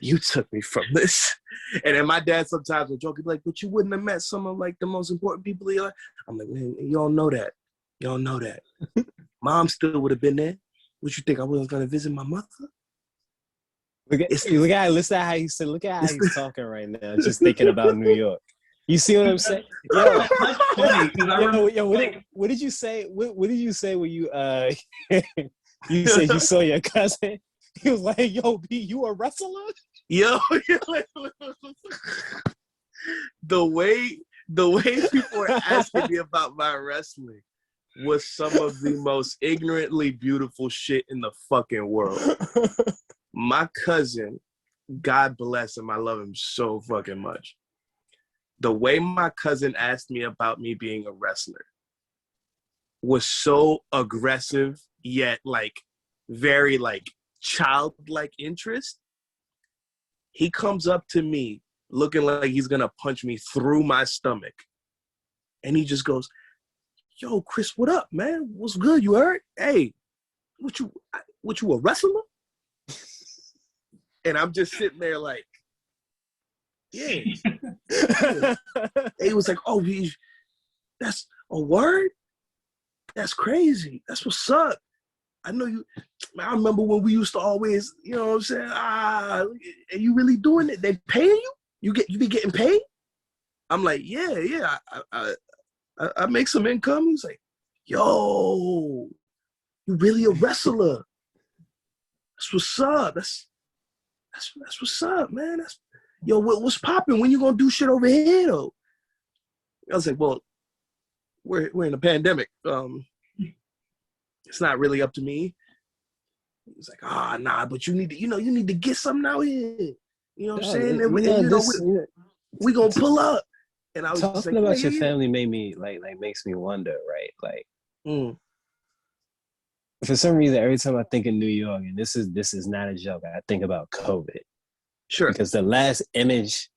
You took me from this. And then my dad sometimes would joke, he'd be like, but you wouldn't have met some of like the most important people in your life. I'm like, man, you don't know that. You don't know that. Mom still would have been there. What you think I wasn't gonna visit my mother? Look at how he said. Look at how he's talking right now. Just thinking about New York. You see what I'm saying? Yo, that's funny because I remember. What did you say? What did you say when you you said you saw your cousin? He was like, "Yo, B, you a wrestler?" Yo, the way people were asking me about my wrestling was some of the most ignorantly beautiful shit in the fucking world. My cousin, God bless him, I love him so fucking much. The way my cousin asked me about me being a wrestler was so aggressive, yet like very like childlike interest. He comes up to me looking like he's gonna punch me through my stomach. And he just goes, yo, Chris, what up, man? What's good? You heard? Hey, what you a wrestler? And I'm just sitting there like, yeah. He was like, oh, that's a word? That's crazy. That's what's up. I know you. I remember when we used to always, you know what I'm saying? Are you really doing it? They paying you? You be getting paid? I'm like, yeah. I make some income. He's like, yo, you really a wrestler? That's what's up. That's what's up, man. Yo, what's popping? When you gonna do shit over here though? I was like, well, we're in a pandemic. It's not really up to me. He was like, nah, but you need to get something out here. You know what I'm saying? We gonna pull up. And I was talking just like, about your family made me makes me wonder, right? Like, for some reason, every time I think of New York, and this is not a joke, I think about COVID. Sure. Because the last image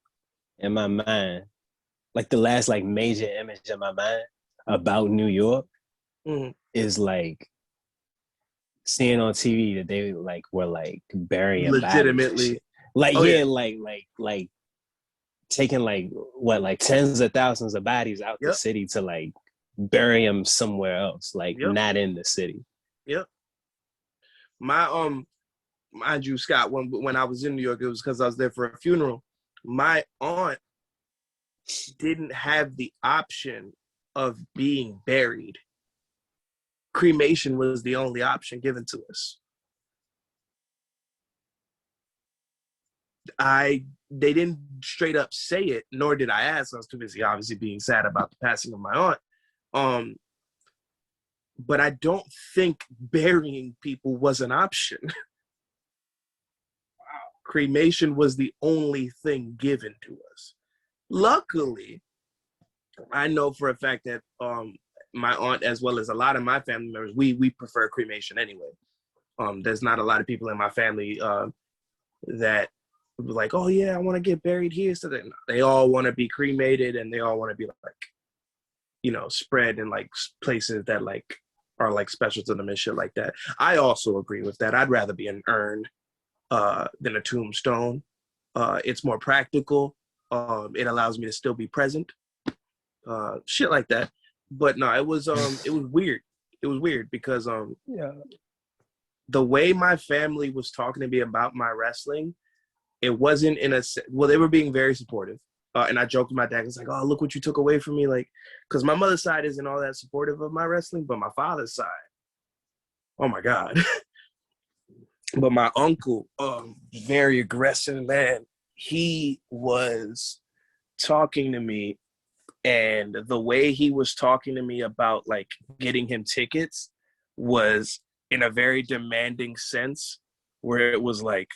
in my mind, like the last like major image in my mind about New York is like seeing on TV that they like were like burying legitimately bodies like taking like tens of thousands of bodies out the city to like bury them somewhere else, like not in the city. Yep. My mind you, Scott, when I was in New York, it was because I was there for a funeral. My aunt didn't have the option of being buried. Cremation was the only option given to us. They didn't straight up say it, nor did I ask. I was too busy, obviously, being sad about the passing of my aunt. But I don't think burying people was an option. Cremation was the only thing given to us. Luckily, I know for a fact that my aunt, as well as a lot of my family members, we prefer cremation anyway. There's not a lot of people in my family that would be like, oh yeah, I want to get buried here. So they all want to be cremated, and they all want to be like, spread in like places that like are like special to them and shit like that. I also agree with that. I'd rather be an urn than a tombstone. It's more practical. It allows me to still be present. Shit like that. But no, it was weird. It was weird because the way my family was talking to me about my wrestling, it wasn't they were being very supportive. And I joked with my dad. It's like, oh, look what you took away from me. Like, because my mother's side isn't all that supportive of my wrestling, but my father's side, oh my God. But my uncle, very aggressive man, he was talking to me, and the way he was talking to me about like getting him tickets was in a very demanding sense, where it was like,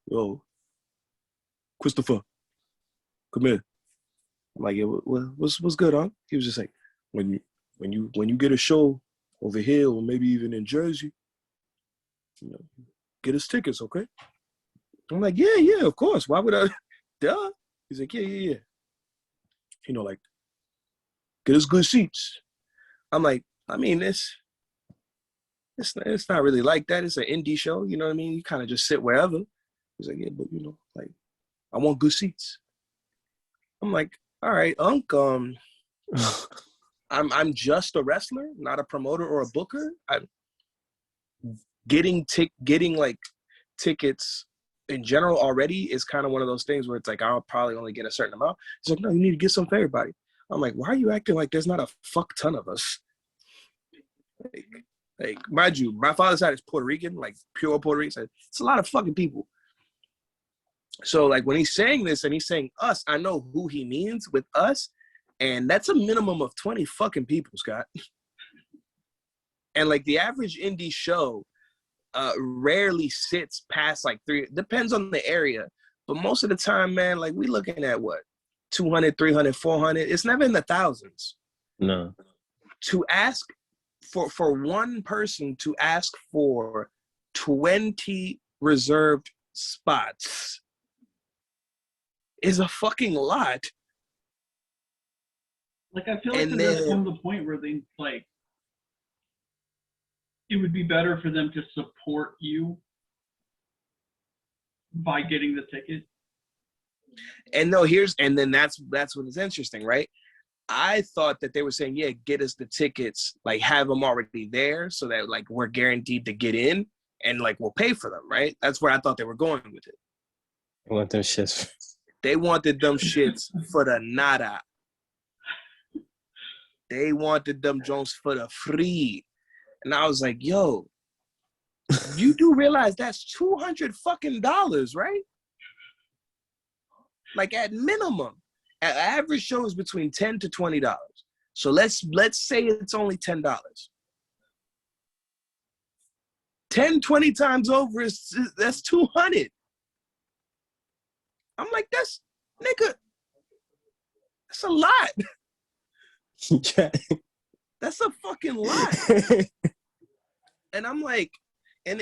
yo, Christopher, come here. I'm like, yeah, what's good, huh? He was just like, when you get a show over here or maybe even in Jersey, get us tickets, okay? I'm like, yeah, of course. Why would I? Duh. He's like, yeah. Like, get us good seats. I'm like, I mean, it's not really like that. It's an indie show, you know what I mean? You kind of just sit wherever. He's like, yeah, but like, I want good seats. I'm like, all right, Unc, I'm just a wrestler, not a promoter or a booker. I'm getting like tickets in general already is kind of one of those things where it's like, I'll probably only get a certain amount. He's like, no, you need to get some for everybody. I'm like, why are you acting like there's not a fuck ton of us? Like, mind you, my father's side is Puerto Rican, like pure Puerto Rican. It's a lot of fucking people. So like when he's saying this and he's saying us, I know who he means with us. And that's a minimum of 20 fucking people, Scott. And like the average indie show rarely sits past like 3, depends on the area. But most of the time, man, like we looking at what? 200, 300, 400. It's never in the thousands. No. To ask for one person to ask for 20 reserved spots is a fucking lot. Like, I feel like there's come to the point where they, like, it would be better for them to support you by getting the ticket. And no, then that's what is interesting, right? I thought that they were saying, yeah, get us the tickets, like have them already there so that like we're guaranteed to get in and like we'll pay for them, right? That's where I thought they were going with it. I want them shits. They wanted them shits for the nada. They wanted them Jones for the free. And I was like, yo, you do realize that's $200 fucking dollars, right? Like at minimum. An average show is between $10 to $20. So let's say it's only $10. 10, 20 times over that's 200. I'm like, that's a lot. That's a fucking lot. And I'm like, and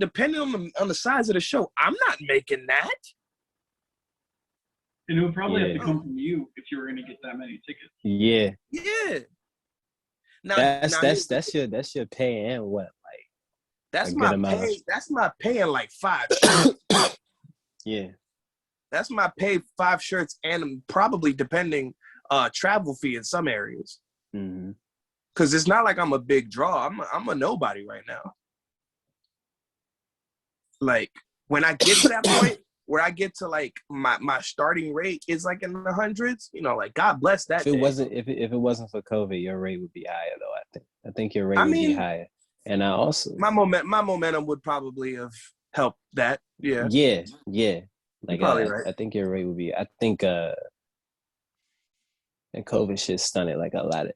depending on the size of the show, I'm not making that. And it would probably have to come from you if you were going to get that many tickets. Yeah. Yeah. Now, that's your pay and what, like that's my pay. That's my pay in like 5 shirts. Yeah. That's my pay 5 shirts and probably depending travel fee in some areas. Mm-hmm. Cause it's not like I'm a big draw. I'm a nobody right now. Like when I get to that point where I get to like my starting rate is like in the hundreds, like God bless that. If it wasn't for COVID, your rate would be higher though. I think your rate would be higher. And I also my momentum would probably have helped that. Yeah. Yeah. Like right. I think your rate would be. I think and COVID shit stunted like a lot of.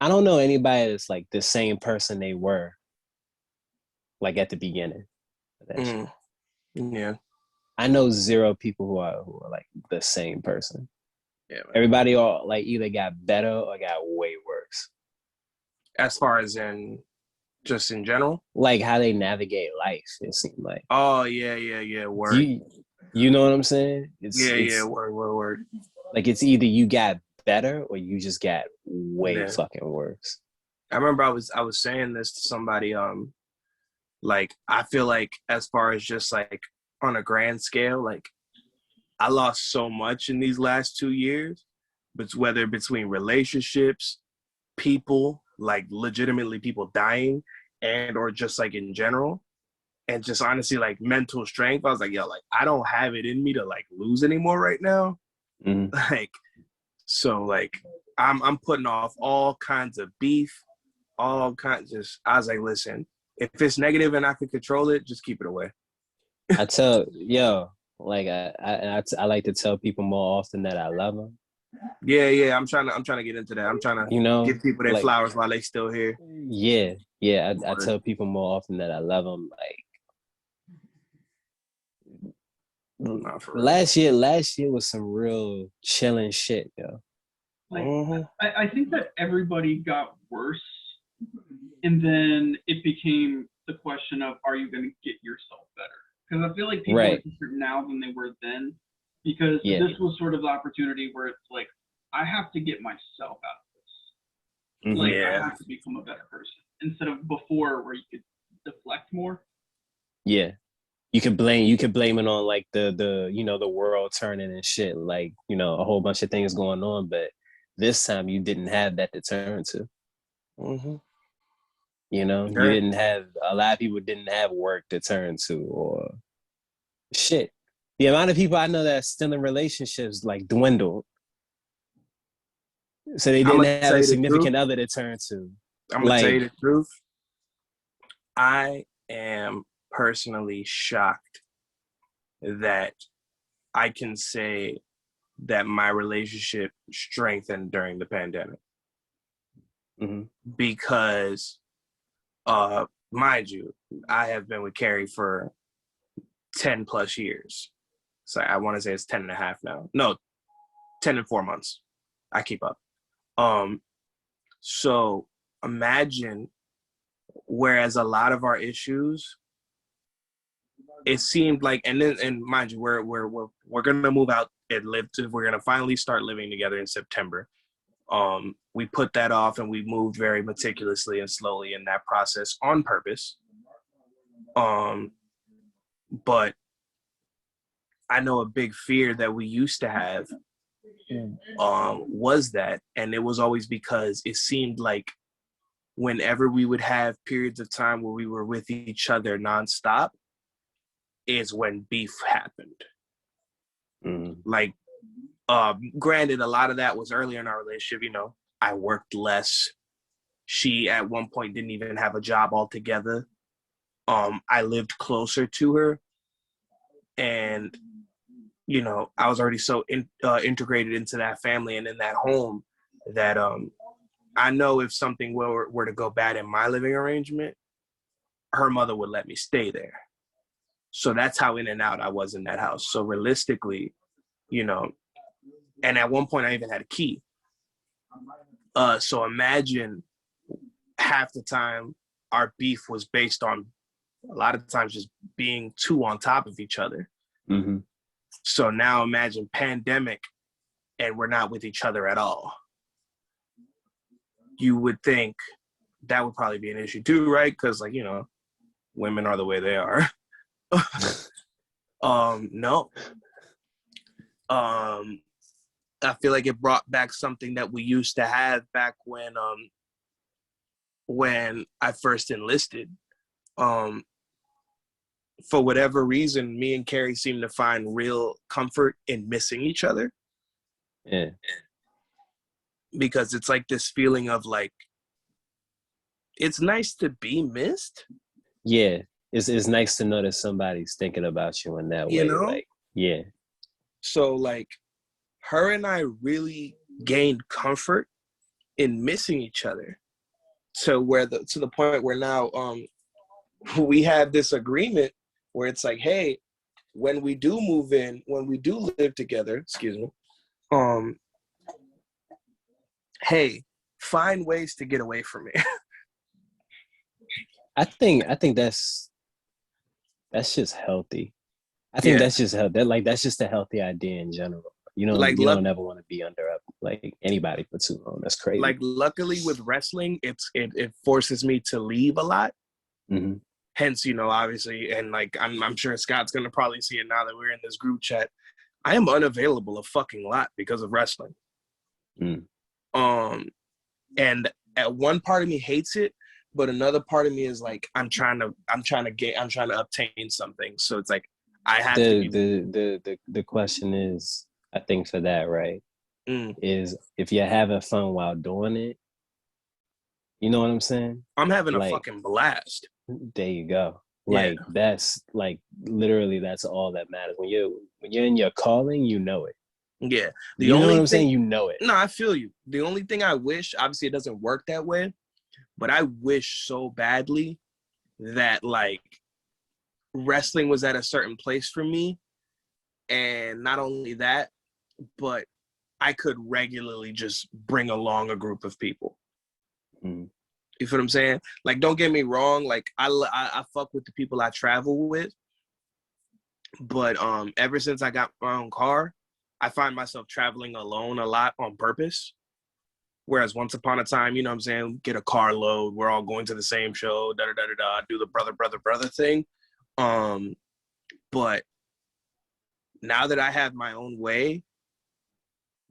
I don't know anybody that's like the same person they were like at the beginning. Yeah. I know 0 people who are like the same person. Yeah. Man. Everybody all like either got better or got way worse. As far as just in general? Like how they navigate life, it seemed like. Oh yeah. Word. You know what I'm saying? It's word. Like it's either you got better or you just got way fucking worse. I remember I was saying this to somebody, like I feel like as far as just like on a grand scale, like I lost so much in these last 2 years, but whether between relationships, people, like legitimately people dying and or just like in general, and just honestly like mental strength. I was like, yo, like I don't have it in me to like lose anymore right now. Mm-hmm. Like, so like I'm putting off all kinds of beef, all kinds. I was like, listen, if it's negative and I can control it, just keep it away. I tell like I like to tell people more often that I love them. Yeah. I'm trying to get into that. I'm trying to give people their flowers while they still here. Yeah. I tell people more often that I love them. Like last year was some real chilling shit, yo. Like I think that everybody got worse, and then it became the question of, are you going to get yourself better? Because I feel like people are different now than they were then, because this was sort of the opportunity where it's like, I have to get myself out of this. Like, I have to become a better person, instead of before where you could deflect more. Yeah. you could blame it on like the you know, the world turning and shit, like, you know, a whole bunch of things going on, but this time you didn't have that to turn to. Mm-hmm. You know, you didn't have, a lot of people didn't have work to turn to, or shit. The amount of people I know that are still in relationships like dwindled. So they didn't have a significant other to turn to. I'm gonna tell you the truth. I am personally shocked that I can say that my relationship strengthened during the pandemic. Mm-hmm. Because, mind you, I have been with Carrie for 10 plus years. So I want to say it's 10 and a half now. No, 10 and 4 months. I keep up. So imagine, whereas a lot of our issues, it seemed like, and mind you, we're gonna move out and we're gonna finally start living together in September. We put that off and we moved very meticulously and slowly in that process on purpose. But I know a big fear that we used to have was that, and it was always because it seemed like whenever we would have periods of time where we were with each other nonstop is when beef happened. Like, granted, a lot of that was earlier in our relationship. You know, I worked less. She at one point didn't even have a job altogether. I lived closer to her, and you know, I was already so integrated into that family and in that home that I know if something were to go bad in my living arrangement, her mother would let me stay there. So that's how in and out I was in that house. So realistically, you know, and at one point I even had a key. So imagine half the time our beef was based on a lot of times just being two on top of each other. Mm-hmm. So now imagine pandemic and we're not with each other at all. You would think that would probably be an issue too, right? Because, like, you know, women are the way they are. No. I feel like it brought back something that we used to have back when I first enlisted. For whatever reason, me and Carrie seem to find real comfort in missing each other. Yeah. Because it's like this feeling of like, it's nice to be missed. Yeah. It's nice to know that somebody's thinking about you in that way. Know? Like, yeah. So like, her and I really gained comfort in missing each other to the point where now we have this agreement where it's like, hey, when we do move in, when we do live together, hey, find ways to get away from me. I think that's just healthy. I think that's just that's just a healthy idea in general. You know, like, you don't ever want to be under like anybody for too long. That's crazy. Like, luckily with wrestling, it forces me to leave a lot. Mm-hmm. Hence, you know, obviously, and like I'm sure Scott's gonna probably see it now that we're in this group chat. I am unavailable a fucking lot because of wrestling. Mm. And at one part of me hates it, but another part of me is like, I'm trying to obtain something. So it's like I have the question is, I think for that, right, is if you're having fun while doing it, you know what I'm saying? I'm having a fucking blast. There you go. Like, that's like literally that's all that matters. When you're in your calling, you know it. Yeah. You know what I'm saying? You know it. No, I feel you. The only thing I wish, obviously it doesn't work that way, but I wish so badly that like wrestling was at a certain place for me. And not only that, but I could regularly just bring along a group of people. Mm. You feel what I'm saying? Like, don't get me wrong. Like, I fuck with the people I travel with. But ever since I got my own car, I find myself traveling alone a lot on purpose. Whereas once upon a time, you know what I'm saying, get a carload, we're all going to the same show, do the brother thing. But now that I have my own way,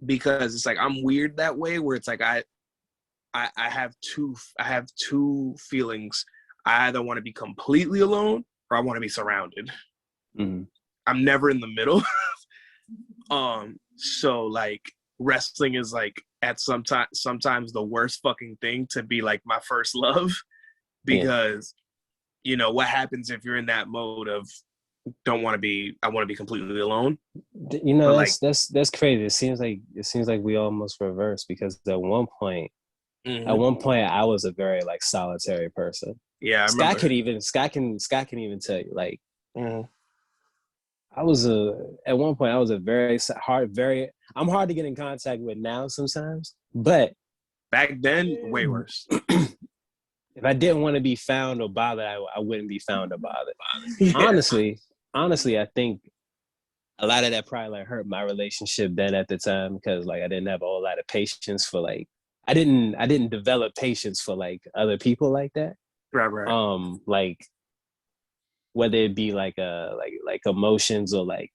because it's like I'm weird that way, where it's like I have two feelings. I either want to be completely alone or I want to be surrounded. Mm-hmm. I'm never in the middle. So like wrestling is like at sometimes the worst fucking thing to be like my first love, because you know what happens if you're in that mode of I want to be completely alone. You know, that's crazy. It seems like we almost reversed, because at one point I was a very like solitary person. Yeah, Scott can even tell you, like, I was at one point I was a I'm hard to get in contact with now sometimes, but back then way worse. If I didn't want to be found or bothered, I wouldn't be found or bothered. Yeah. Honestly, I think a lot of that probably like hurt my relationship then at the time, because like I didn't have a whole lot of patience for like I didn't develop patience for like other people like that. Right. Like whether it be like emotions or like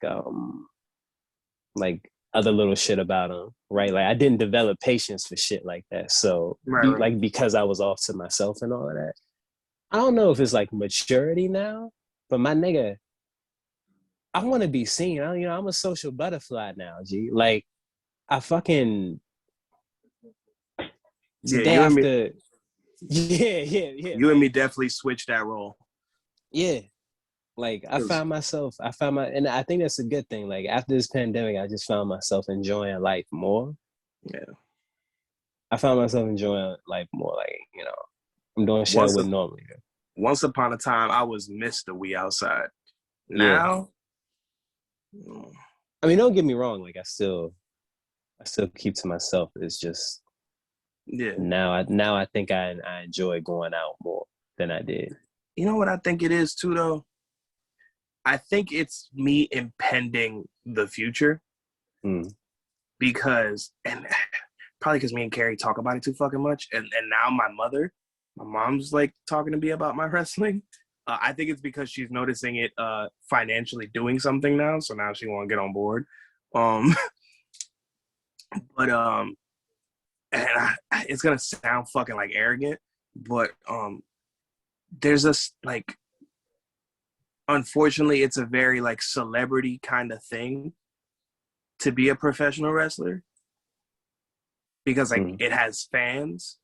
other little shit about them, right? Like I didn't develop patience for shit like that. So like because I was off to myself and all of that. I don't know if it's like maturity now, but my nigga, I want to be seen. I'm a social butterfly now, G. Like I fucking today after You and me definitely switched that role. Yeah. Like I found and I think that's a good thing. Like after this pandemic, I just found myself enjoying life more. Yeah. I found myself enjoying life more. Like, you know, I'm doing shit I wouldn't normally do. Once upon a time, I was Mr. We outside. Now, I mean, don't get me wrong. Like I still keep to myself. It's just now I think I enjoy going out more than I did. You know what I think it is too, though? I think it's me impending the future. Because, and probably because me and Carrie talk about it too fucking much. And now my mom's like talking to me about my wrestling. I think it's because she's noticing it financially doing something now. So now she won't get on board. And it's going to sound fucking like arrogant, but there's this like, unfortunately, it's a very like celebrity kind of thing to be a professional wrestler, because like it has fans.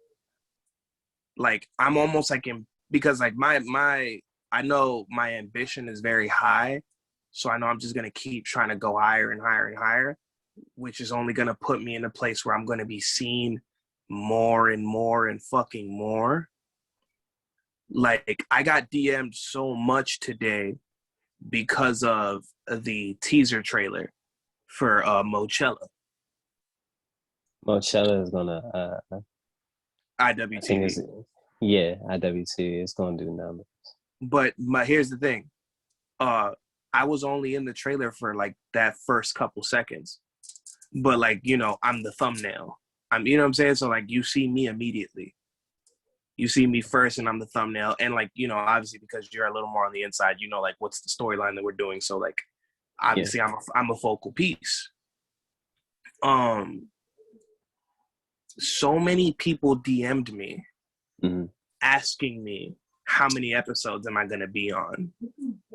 Like I'm almost like because like I know my ambition is very high, so I know I'm just gonna keep trying to go higher and higher and higher, which is only gonna put me in a place where I'm gonna be seen more and more and fucking more. Like I got DM'd so much today because of the teaser trailer for Mochella. Mochella is gonna IWTV. IWTV. It's gonna do numbers. But here's the thing. I was only in the trailer for like that first couple seconds. But like, you know, I'm the thumbnail. You know what I'm saying? So like you see me immediately. You see me first and I'm the thumbnail. And like, you know, obviously because you're a little more on the inside, you know, like what's the storyline that we're doing. So like, obviously I'm a focal piece. So many people DM'd me asking me how many episodes am I going to be on.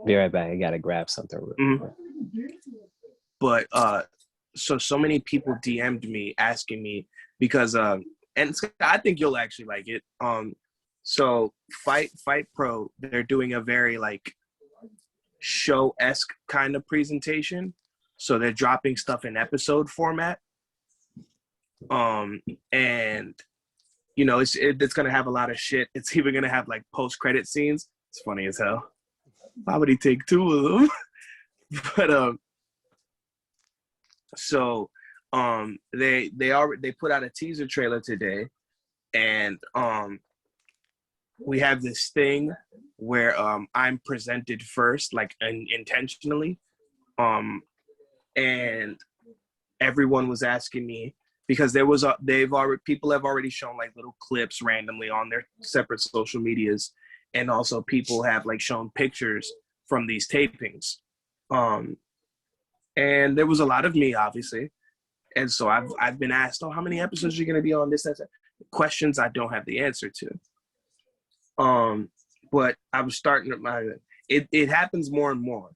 Be right back. I got to grab something real quick. But so many people DM'd me asking me because and I think you'll actually like it. So Fight Pro, they're doing a very like show-esque kind of presentation. So they're dropping stuff in episode format. And you know, it's gonna have a lot of shit. It's even gonna have like post-credit scenes. It's funny as hell. Why would he take two of them? But so they put out a teaser trailer today, and we have this thing where I'm presented first, like intentionally, and everyone was asking me, because people have already shown like little clips randomly on their separate social medias, and also people have like shown pictures from these tapings. And there was a lot of me, obviously. And so I've been asked, oh, how many episodes are you going to be on, this, that, that? Questions I don't have the answer to. But I was starting to, it happens more and more.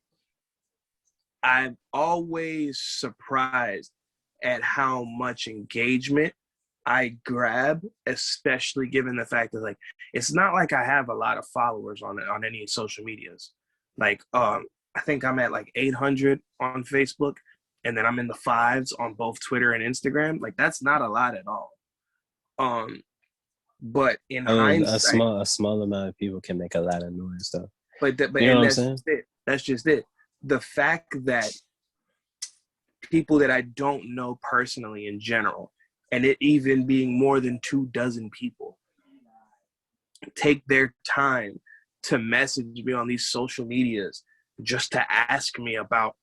I'm always surprised at how much engagement I grab, especially given the fact that, like, it's not like I have a lot of followers on any social medias. Like, I think I'm at like 800 on Facebook, and then I'm in the 5s on both Twitter and Instagram. Like, that's not a lot at all. But in hindsight, a small amount of people can make a lot of noise, though. But you know what I'm saying? That's just it. The fact that people that I don't know personally in general, and it even being more than 24 people, take their time to message me on these social medias just to ask me about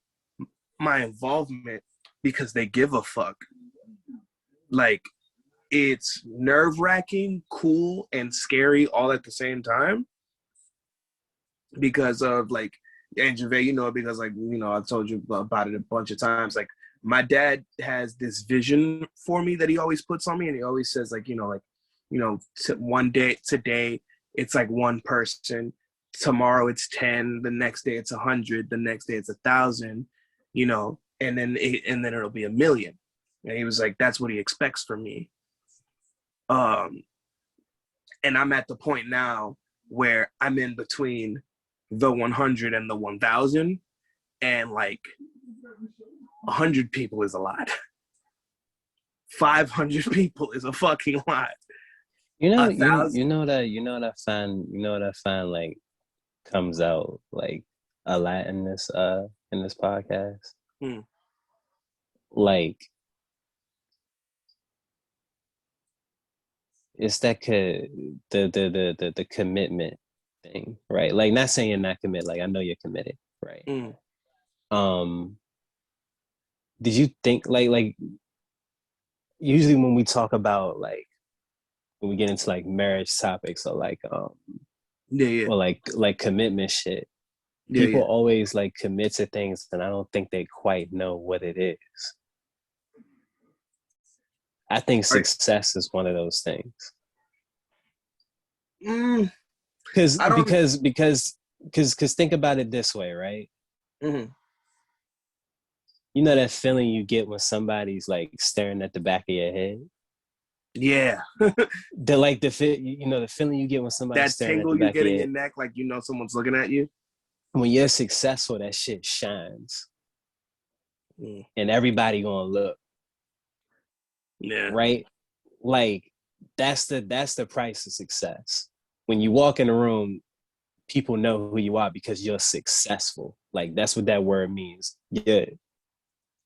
my involvement because they give a fuck. Like, it's nerve-wracking, cool, and scary all at the same time because of, like, and Javae, you know, because, like, you know, I've told you about it a bunch of times. Like, my dad has this vision for me that he always puts on me, and he always says, like, one day, today, it's like one person. Tomorrow it's 10. The next day it's 100. The next day it's 1,000. You know, and then it'll be 1,000,000. And he was like, that's what he expects from me. And I'm at the point now where I'm in between the 100 and the 1,000, and like 100 people is a lot. 500 people is a fucking lot. You know what I find like comes out like a lot in this podcast. Like, it's that the commitment thing, right? Like, not saying you're not committed, like, I know you're committed, right? Did you think like usually when we talk about, like, when we get into like marriage topics or like or like commitment shit, people always like commit to things and I don't think they quite know what it is. I think success is one of those things. Because think about it this way, right? Mm-hmm. You know that feeling you get when somebody's like staring at the back of your head? Yeah. The feeling you get when somebody's staring at the back of your head. That tingle you get in your neck, like, you know someone's looking at you. When you're successful, that shit shines. And everybody gonna look. Yeah. Right? Like, that's the price of success. When you walk in a room, people know who you are because you're successful. Like, that's what that word means. Yeah.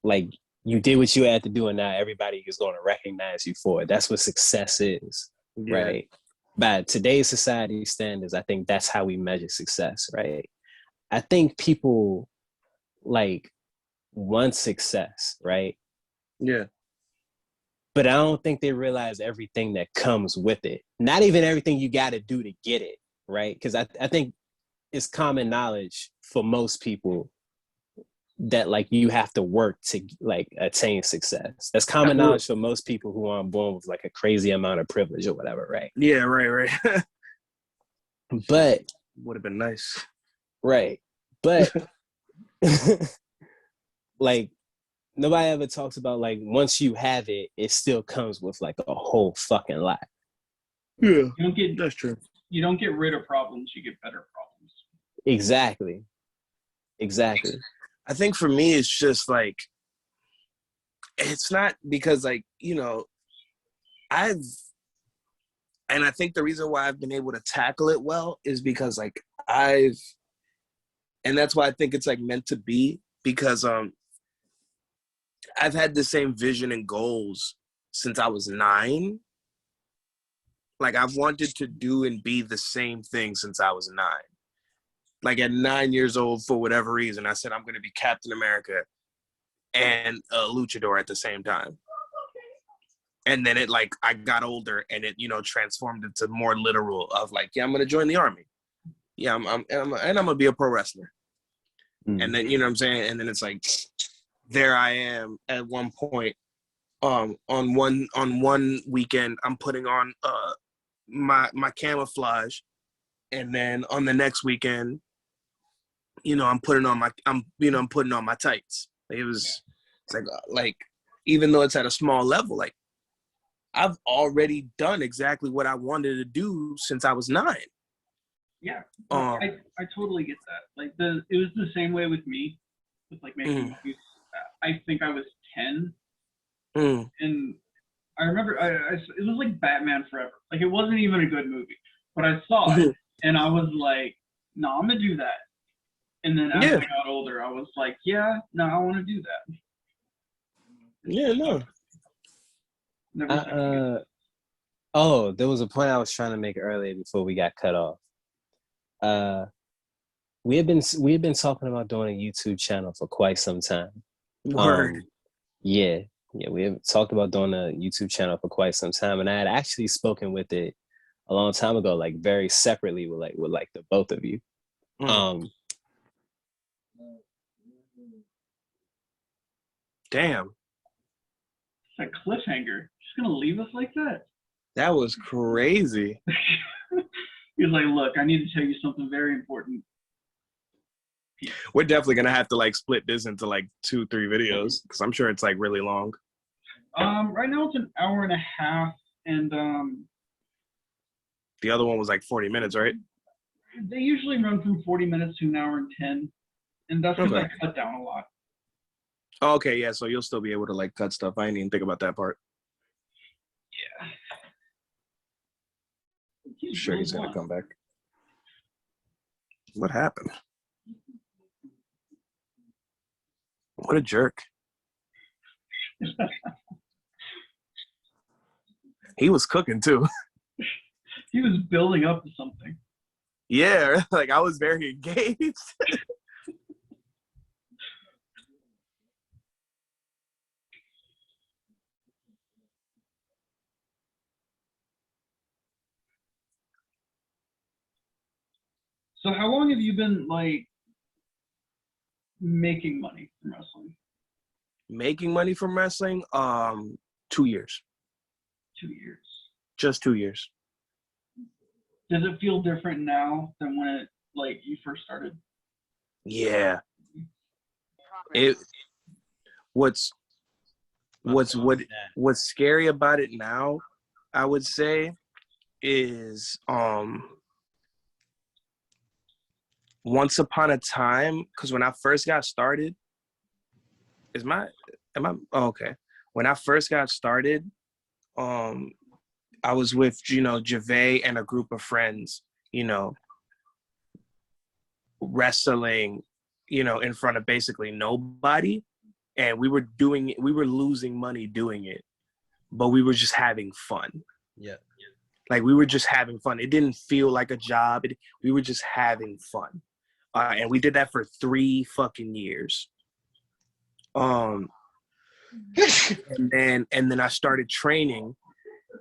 Like, you did what you had to do, and now everybody is going to recognize you for it. That's what success is, right? By today's society standards, I think that's how we measure success, right? I think people, like, want success, right? Yeah. But I don't think they realize everything that comes with it. Not even everything you got to do to get it, right? Because I think it's common knowledge for most people that, like, you have to work to, like, attain success. That's common knowledge for most people who aren't born with, like, a crazy amount of privilege or whatever, right? Yeah, right. But would have been nice. Right. But like, nobody ever talks about, like, once you have it, it still comes with, like, a whole fucking lot. Yeah, that's true. You don't get rid of problems, you get better problems. Exactly. I think for me, it's just like, it's not because, like, you know, I think the reason why I've been able to tackle it well is because, like, and that's why I think it's, like, meant to be, because I've had the same vision and goals since I was 9. Like, I've wanted to do and be the same thing since I was 9. Like, at 9 years old, for whatever reason, I said I'm going to be Captain America and a luchador at the same time. And then it, like, I got older and it, you know, transformed into more literal of, like, yeah, I'm going to join the army. Yeah, I'm going to be a pro wrestler. And then, you know what I'm saying? And then it's like, there I am at one point. On one weekend, I'm putting on my camouflage, and then on the next weekend, I'm putting on my tights. It's like even though it's at a small level, like I've already done exactly what I wanted to do since I was 9. Yeah, I totally get that. Like it was the same way with me, with like making movies. I think I was 10, and I remember it was like Batman Forever. Like it wasn't even a good movie, but I saw it and I was like, no, I'm gonna do that. And then as I got older, I was like, yeah, no, I want to do that. Yeah, no. There was a point I was trying to make earlier before we got cut off. We had been talking about doing a YouTube channel for quite some time. Word. Yeah, we have talked about doing a YouTube channel for quite some time, and I had actually spoken with it a long time ago, like very separately with the both of you. Damn. It's a cliffhanger. Just gonna leave us like that? That was crazy. He's like, look, I need to tell you something very important. We're definitely gonna have to like split this into like 2-3 videos because I'm sure it's like really long. Right now it's an hour and a half, and the other one was like 40 minutes, right? They usually run from 40 minutes to an hour and 10, and that's because I cut down a lot. Oh, okay, yeah, so you'll still be able to like cut stuff. I didn't even think about that part. Yeah. Sure, he's gonna come back. What happened? What a jerk. He was cooking too. He was building up to something. Yeah, like I was very engaged. So how long have you been like making money from wrestling? Making money from wrestling? 2 years. 2 years. Just 2 years. Does it feel different now than when you first started? Yeah. What's scary about it now, I would say, is once upon a time, because when I first got started, when I first got started, I was with, Javae and a group of friends, wrestling, in front of basically nobody. And we were losing money doing it, but we were just having fun. Yeah. Like we were just having fun. It didn't feel like a job. We were just having fun. And we did that for 3 fucking years. And then I started training,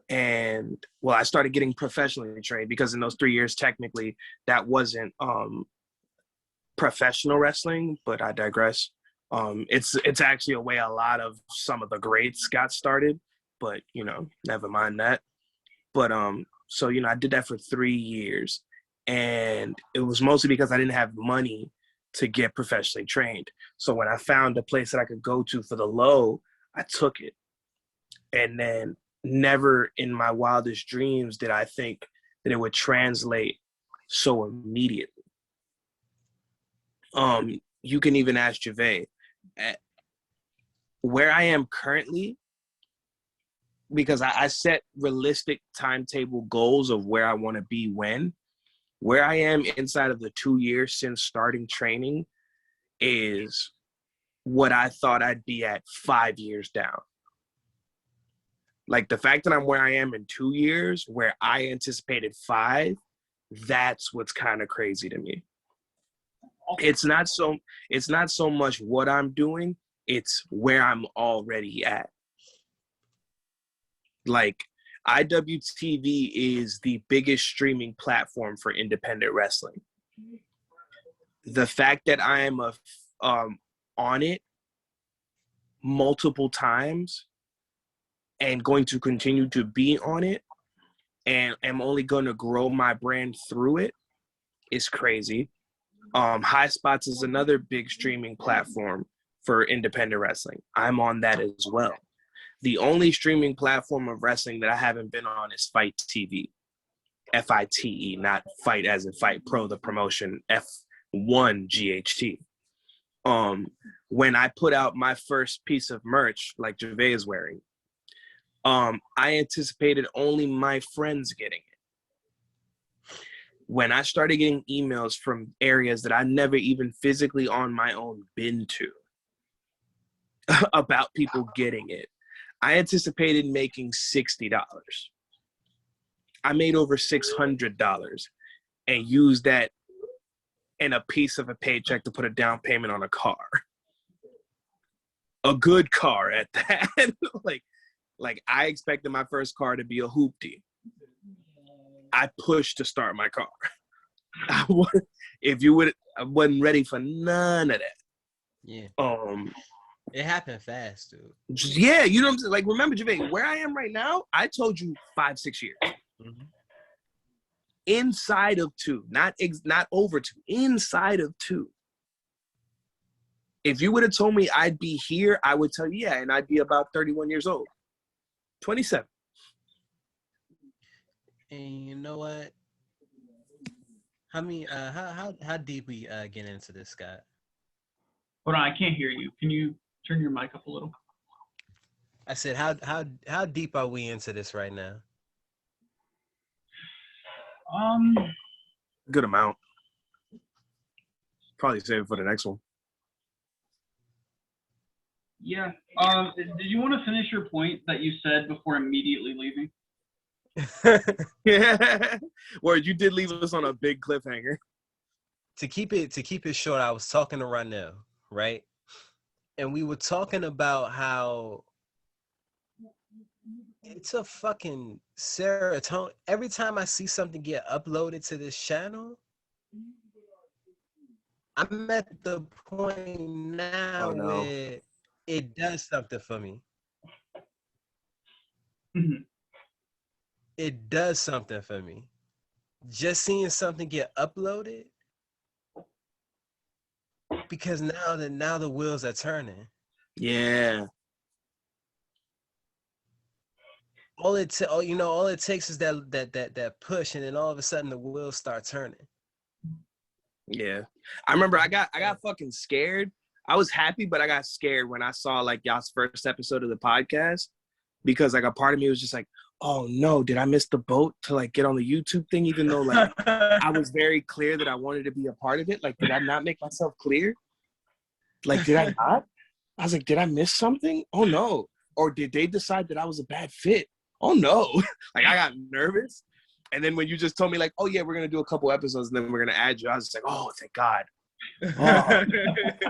and I started getting professionally trained, because in those 3 years, technically, that wasn't professional wrestling, but I digress. It's actually a way a lot of some of the greats got started, but never mind that. But so I did that for 3 years, and it was mostly because I didn't have money to get professionally trained. So when I found a place that I could go to for the low, I took it. And then never in my wildest dreams did I think that it would translate so immediately. You can even ask Javae. Where I am currently, because I set realistic timetable goals of where I want to be where I am inside of the 2 years since starting training is what I thought I'd be at 5 years down. Like the fact that I'm where I am in 2 years, where I anticipated 5, that's what's kind of crazy to me. It's not so much what I'm doing, it's where I'm already at. Like IWTV is the biggest streaming platform for independent wrestling. the fact that I am on it multiple times and going to continue to be on it and am only going to grow my brand through it is crazy. High Spots is another big streaming platform for independent wrestling. I'm on that as well. The only streaming platform of wrestling that I haven't been on is Fight TV. FITE, not Fight as in Fight Pro, the promotion, F1 GHT. When I put out my first piece of merch, like Javae is wearing, I anticipated only my friends getting it. When I started getting emails from areas that I never even physically on my own been to about people getting it, I anticipated making $60. I made over $600 and used that in a piece of a paycheck to put a down payment on a car. A good car at that. like I expected my first car to be a hoopty. I pushed to start my car. I wasn't ready for none of that. Yeah. It happened fast, dude. Yeah, you know what I'm saying? Like, remember, Javae, where I am right now, I told you 5-6 years. Mm-hmm. Inside of 2, not over 2, inside of 2. If you would have told me I'd be here, I would tell you, yeah, and I'd be about 31 years old. 27. And you know what? How deep we get into this, Scott? Hold on, I can't hear you. Can you turn your mic up a little? I said, how deep are we into this right now? Good amount. Probably save it for the next one. Yeah. Did you want to finish your point that you said before immediately leaving? Yeah. Word, you did leave us on a big cliffhanger. To keep it short, I was talking to Ronell, right? And we were talking about how it's a fucking serotonin. Every time I see something get uploaded to this channel, I'm at the point now where it does something for me. Mm-hmm. It does something for me. Just seeing something get uploaded, because now the wheels are turning. Yeah. All it takes is that push, and then all of a sudden the wheels start turning. Yeah. I remember I got fucking scared. I was happy, but I got scared when I saw like y'all's first episode of the podcast, because like a part of me was just like, oh no, did I miss the boat to like get on the YouTube thing? Even though like I was very clear that I wanted to be a part of it. Like, did I not make myself clear? Like, did I not? I was like, did I miss something? Oh no. Or did they decide that I was a bad fit? Oh no. Like, I got nervous. And then when you just told me like, oh yeah, we're going to do a couple episodes and then we're going to add you, I was just like, oh, thank God. Oh,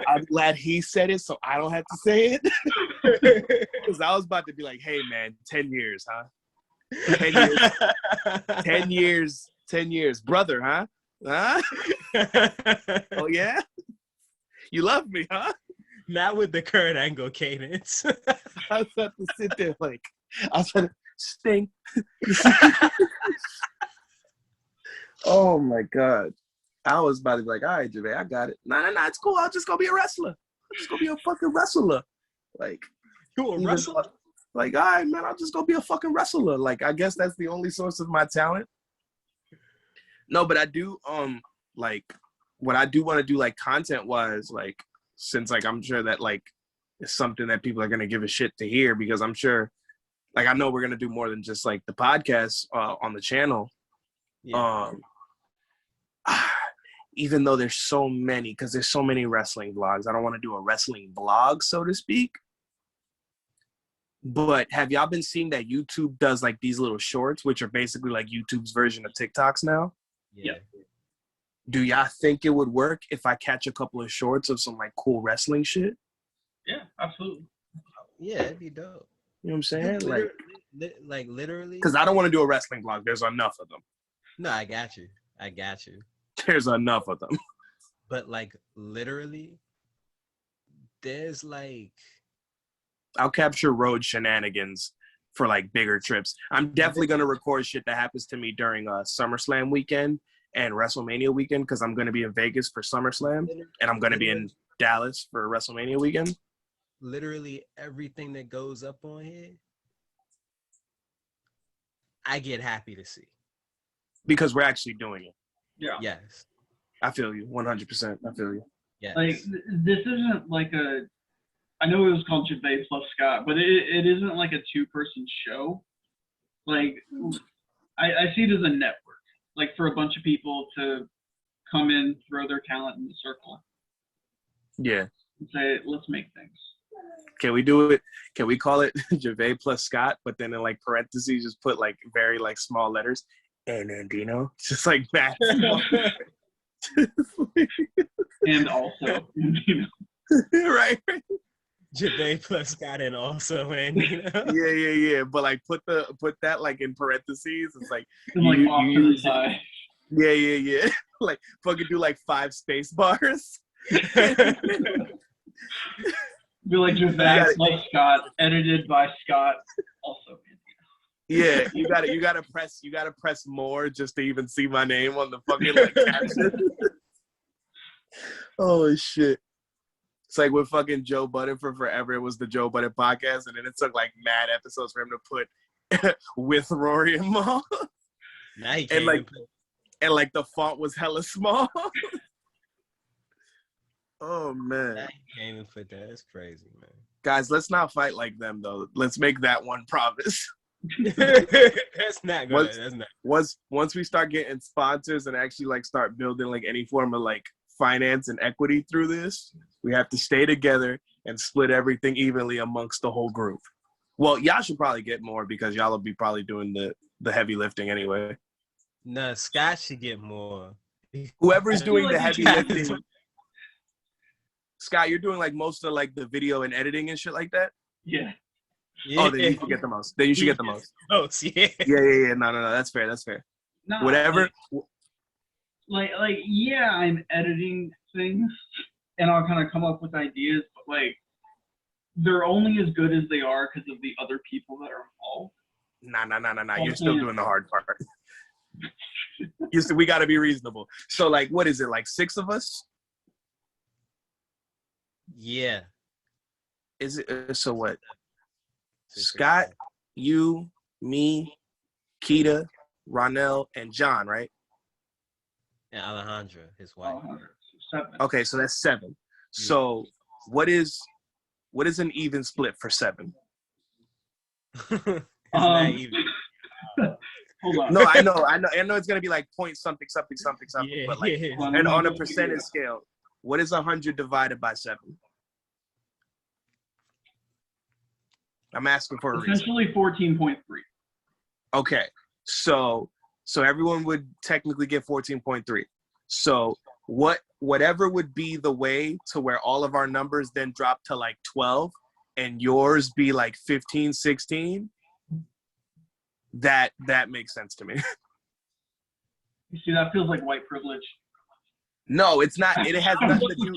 I'm glad he said it so I don't have to say it. Because I was about to be like, hey man, 10 years, huh? 10 years. 10 years. Brother, huh? Huh? Oh yeah? You love me, huh? Not with the current angle cadence. I was about to sit there like, I was about to stink. Oh my God. I was about to be like, all right, Javae, I got it. Nah, it's cool. I'll just go be a wrestler. I'm just gonna be a fucking wrestler. Like, you a wrestler? Like, all right, man, I'll just go be a fucking wrestler. Like, I guess that's the only source of my talent. No, but I do, like, what I do want to do, like, content-wise, like, since, like, I'm sure that, like, it's something that people are going to give a shit to hear, because I'm sure, like, I know we're going to do more than just, like, the podcast on the channel. Yeah. Even though there's so many, because there's so many wrestling vlogs. I don't want to do a wrestling vlog, so to speak. But have y'all been seeing that YouTube does like these little shorts, which are basically like YouTube's version of TikToks now? Yeah. Do y'all think it would work if I catch a couple of shorts of some like cool wrestling shit? Yeah, absolutely. Yeah, it'd be dope. You know what I'm saying? Like literally? Because I don't want to do a wrestling vlog. There's enough of them. No, I got you. There's enough of them. but like literally, there's like I'll capture road shenanigans for like bigger trips. I'm definitely gonna record shit that happens to me during SummerSlam weekend and WrestleMania weekend because I'm gonna be in Vegas for SummerSlam and I'm gonna be in Dallas for WrestleMania weekend. Literally everything that goes up on here, I get happy to see because we're actually doing it. Yeah. Yes. I feel you 100%. I feel you. Yes. Like this isn't like I know it was called Javae plus Scott, but it isn't like a 2-person show. Like I see it as a network, like for a bunch of people to come in, throw their talent in the circle. Yeah. And say, let's make things. Can we do it? Can we call it Javae plus Scott, but then in like parentheses just put like very like small letters and Andino? Just like that. And also, you know. Right. Javae plus Scott and also Andino. Yeah. But like put that like in parentheses. It's like And like off to the side. Yeah. Like fucking do like 5 space bars. Be like Javae plus Scott, edited by Scott, also. Yeah, you gotta press more just to even see my name on the fucking like caption. Oh shit. It's like with fucking Joe Budden for forever. It was the Joe Budden podcast, and then it took like mad episodes for him to put with Rory and Maul. Now you and can't like the font was hella small. Oh man. Now you can't even put that. That's crazy, man. Guys, let's not fight like them though. Let's make that one promise. That's not good. That's not. Once we start getting sponsors and actually like start building like any form of like finance and equity through this, we have to stay together and split everything evenly amongst the whole group. Well, y'all should probably get more because y'all will be probably doing the heavy lifting anyway. No, Scott should get more. Whoever's doing the heavy lifting. Scott, you're doing like most of like the video and editing and shit like that? Yeah. Oh, then you should get the most. Oh, yeah. Yeah. No. That's fair. No, Whatever. Like, yeah, I'm editing things and I'll kind of come up with ideas, but like, they're only as good as they are because of the other people that are involved. Nah. You're still doing the hard part. We got to be reasonable. So, like, what is it? Like 6 of us? Yeah. Is it? So what? Scott, you, me, Keita, Ronell, and John, right? And Alejandra, his wife. 7. Okay, so that's 7. So what is an even split for 7? It's not even. Hold on. No, I know it's gonna be like point something, Yeah, but like, yeah. and on a percentage scale, what is 100 divided by 7? I'm asking for a reason. Essentially 14.3. Okay, so everyone would technically get 14.3. So whatever would be the way to where all of our numbers then drop to like 12 and yours be like 15, 16, that makes sense to me. You see, that feels like white privilege. No, it's not. It has nothing to do.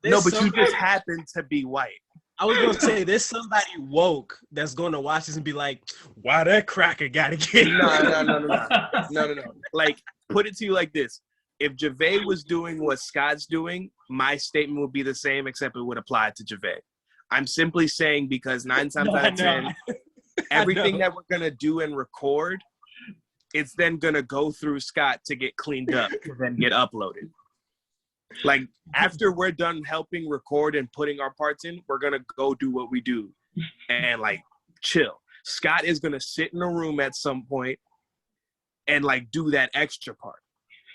No, but you just happen to be white. I was gonna say there's somebody woke that's gonna watch this and be like, "Why that cracker gotta get?" No. Like, put it to you like this: if Javae was doing what Scott's doing, my statement would be the same, except it would apply to Javae. I'm simply saying because 9 times out of 10, everything that we're gonna do and record, it's then gonna go through Scott to get cleaned up to then get uploaded. Like, after we're done helping record and putting our parts in, we're going to go do what we do and, like, chill. Scott is going to sit in a room at some point and, like, do that extra part.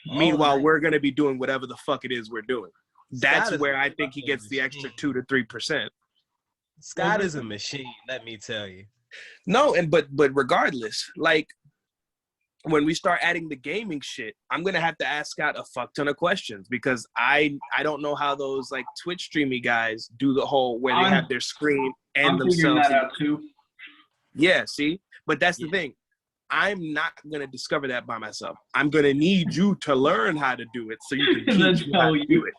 Meanwhile, we're going to be doing whatever the fuck it is we're doing. That's where I think he gets the extra 2 to 3%. Scott is a machine, let me tell you. No, but regardless, like, when we start adding the gaming shit, I'm gonna have to ask Scott a fuck ton of questions because I don't know how those like Twitch streamy guys do the whole where they have their screen and I'm themselves. That out too. Yeah, see, but that's the thing. I'm not going to discover that by myself. I'm going to need you to learn how to do it so you can teach me how to do it.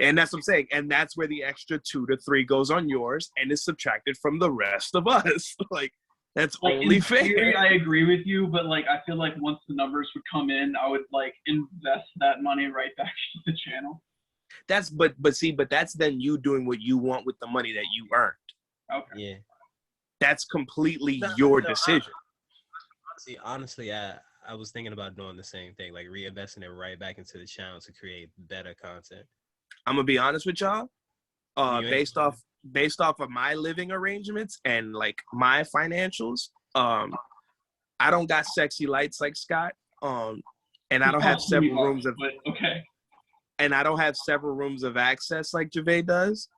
And that's what I'm saying. And that's where the extra 2 to 3 goes on yours and is subtracted from the rest of us. Like, that's like, only fair. Theory, I agree with you, but like, I feel like once the numbers would come in, I would like invest that money right back to the channel. But that's then you doing what you want with the money that you earned. Okay. Yeah. That's completely your decision. Honestly, I was thinking about doing the same thing, like reinvesting it right back into the channel to create better content. I'm gonna be honest with y'all. Based off of my living arrangements and like my financials, I don't got sexy lights like Scott. And I don't have several rooms of okay. And I don't have several rooms of access like Javae does.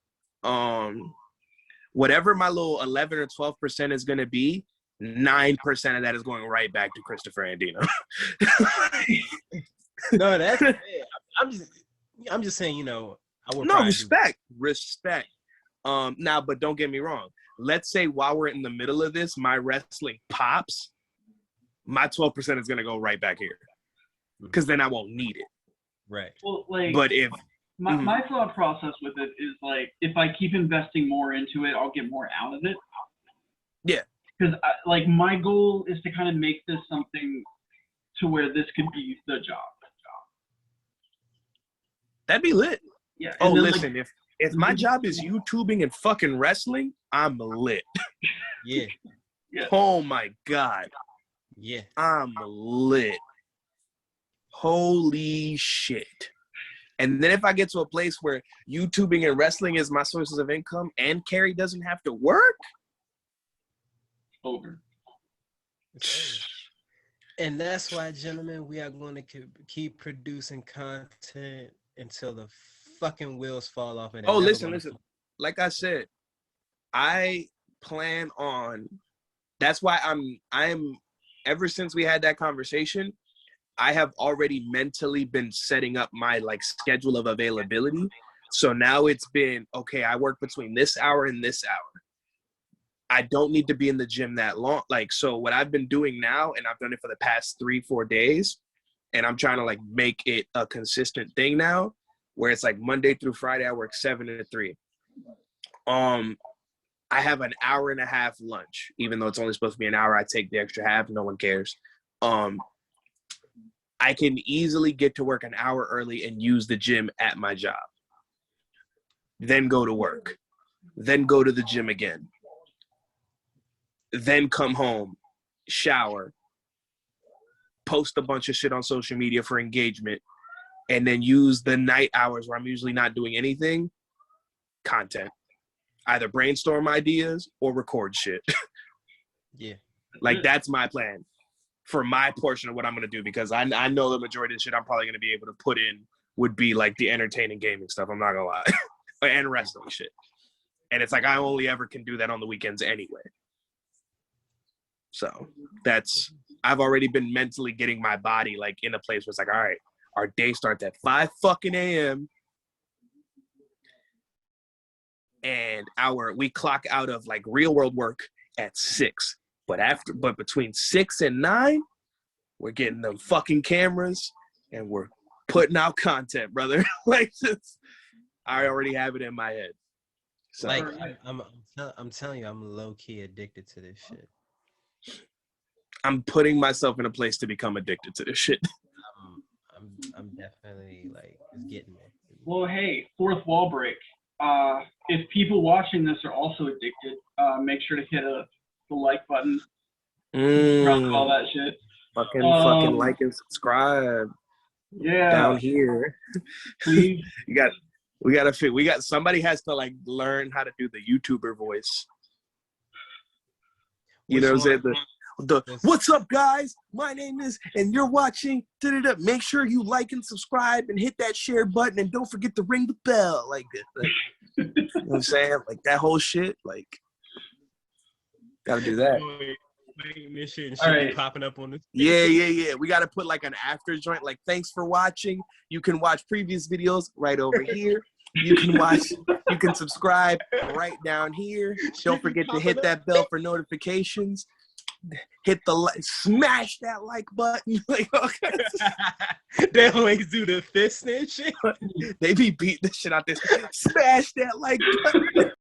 Whatever my little 11 or 12% is gonna be, 9% of that is going right back to Christopher Andino. No, that's I'm just saying, you know, I would respect. Now, but don't get me wrong. Let's say while we're in the middle of this, my wrestling pops, my 12% is gonna go right back here, because then I won't need it. Right. Well, like, but if my thought process with it is like, if I keep investing more into it, I'll get more out of it. Yeah. Because like my goal is to kind of make this something to where this could be the job. That'd be lit. Yeah. Oh, listen, like, if my job is YouTubing and fucking wrestling, I'm lit. Yeah. Yeah. Oh my God. Yeah. I'm lit. Holy shit. And then if I get to a place where YouTubing and wrestling is my sources of income and Carrie doesn't have to work, over. And that's why, gentlemen, we are going to keep producing content until the fucking wheels fall off. And listen. Like I said, I plan on. That's why I'm. Ever since we had that conversation, I have already mentally been setting up my like schedule of availability. So now it's been okay. I work between this hour and this hour. I don't need to be in the gym that long. Like, so what I've been doing now, and I've done it for the past 3-4 days, and I'm trying to like make it a consistent thing now, where it's like Monday through Friday, I work 7 to 3. I have an hour and a half lunch, even though it's only supposed to be an hour. I take the extra half. No one cares. I can easily get to work an hour early and use the gym at my job. Then go to work. Then go to the gym again. Then come home, shower, post a bunch of shit on social media for engagement, and then use the night hours where I'm usually not doing anything, content. Either brainstorm ideas or record shit. Yeah. Like, that's my plan for my portion of what I'm going to do, because I know the majority of the shit I'm probably going to be able to put in would be like the entertaining gaming stuff, I'm not going to lie, and wrestling shit. And it's like I only ever can do that on the weekends anyway. So I've already been mentally getting my body like in a place where it's like, all right, our day starts at 5 fucking a.m. and we clock out of like real world work at 6. But between 6 and 9, we're getting them fucking cameras and we're putting out content, brother. Like, I already have it in my head. So like I'm telling you, I'm low key addicted to this shit. I'm putting myself in a place to become addicted to this shit. I'm definitely like, it's getting there. Well, hey, fourth wall break. If people watching this are also addicted, make sure to hit the like button. All that shit. Fucking like and subscribe. Yeah. Down here. Please. Somebody has to like learn how to do the YouTuber voice. You know what I'm saying? What's up, guys? My name is, and you're watching. Make sure you like and subscribe and hit that share button, and don't forget to ring the bell. Like this. You know what I'm saying? Like that whole shit. Like, gotta do that. This shit should be popping up on this. Yeah. We gotta put like an after joint. Like, thanks for watching. You can watch previous videos right over here. You can subscribe right down here. Don't forget to hit that bell for notifications. hit the smash that like button. Like, okay. They always do the fist and shit. They be beating the shit out this. Smash that like button.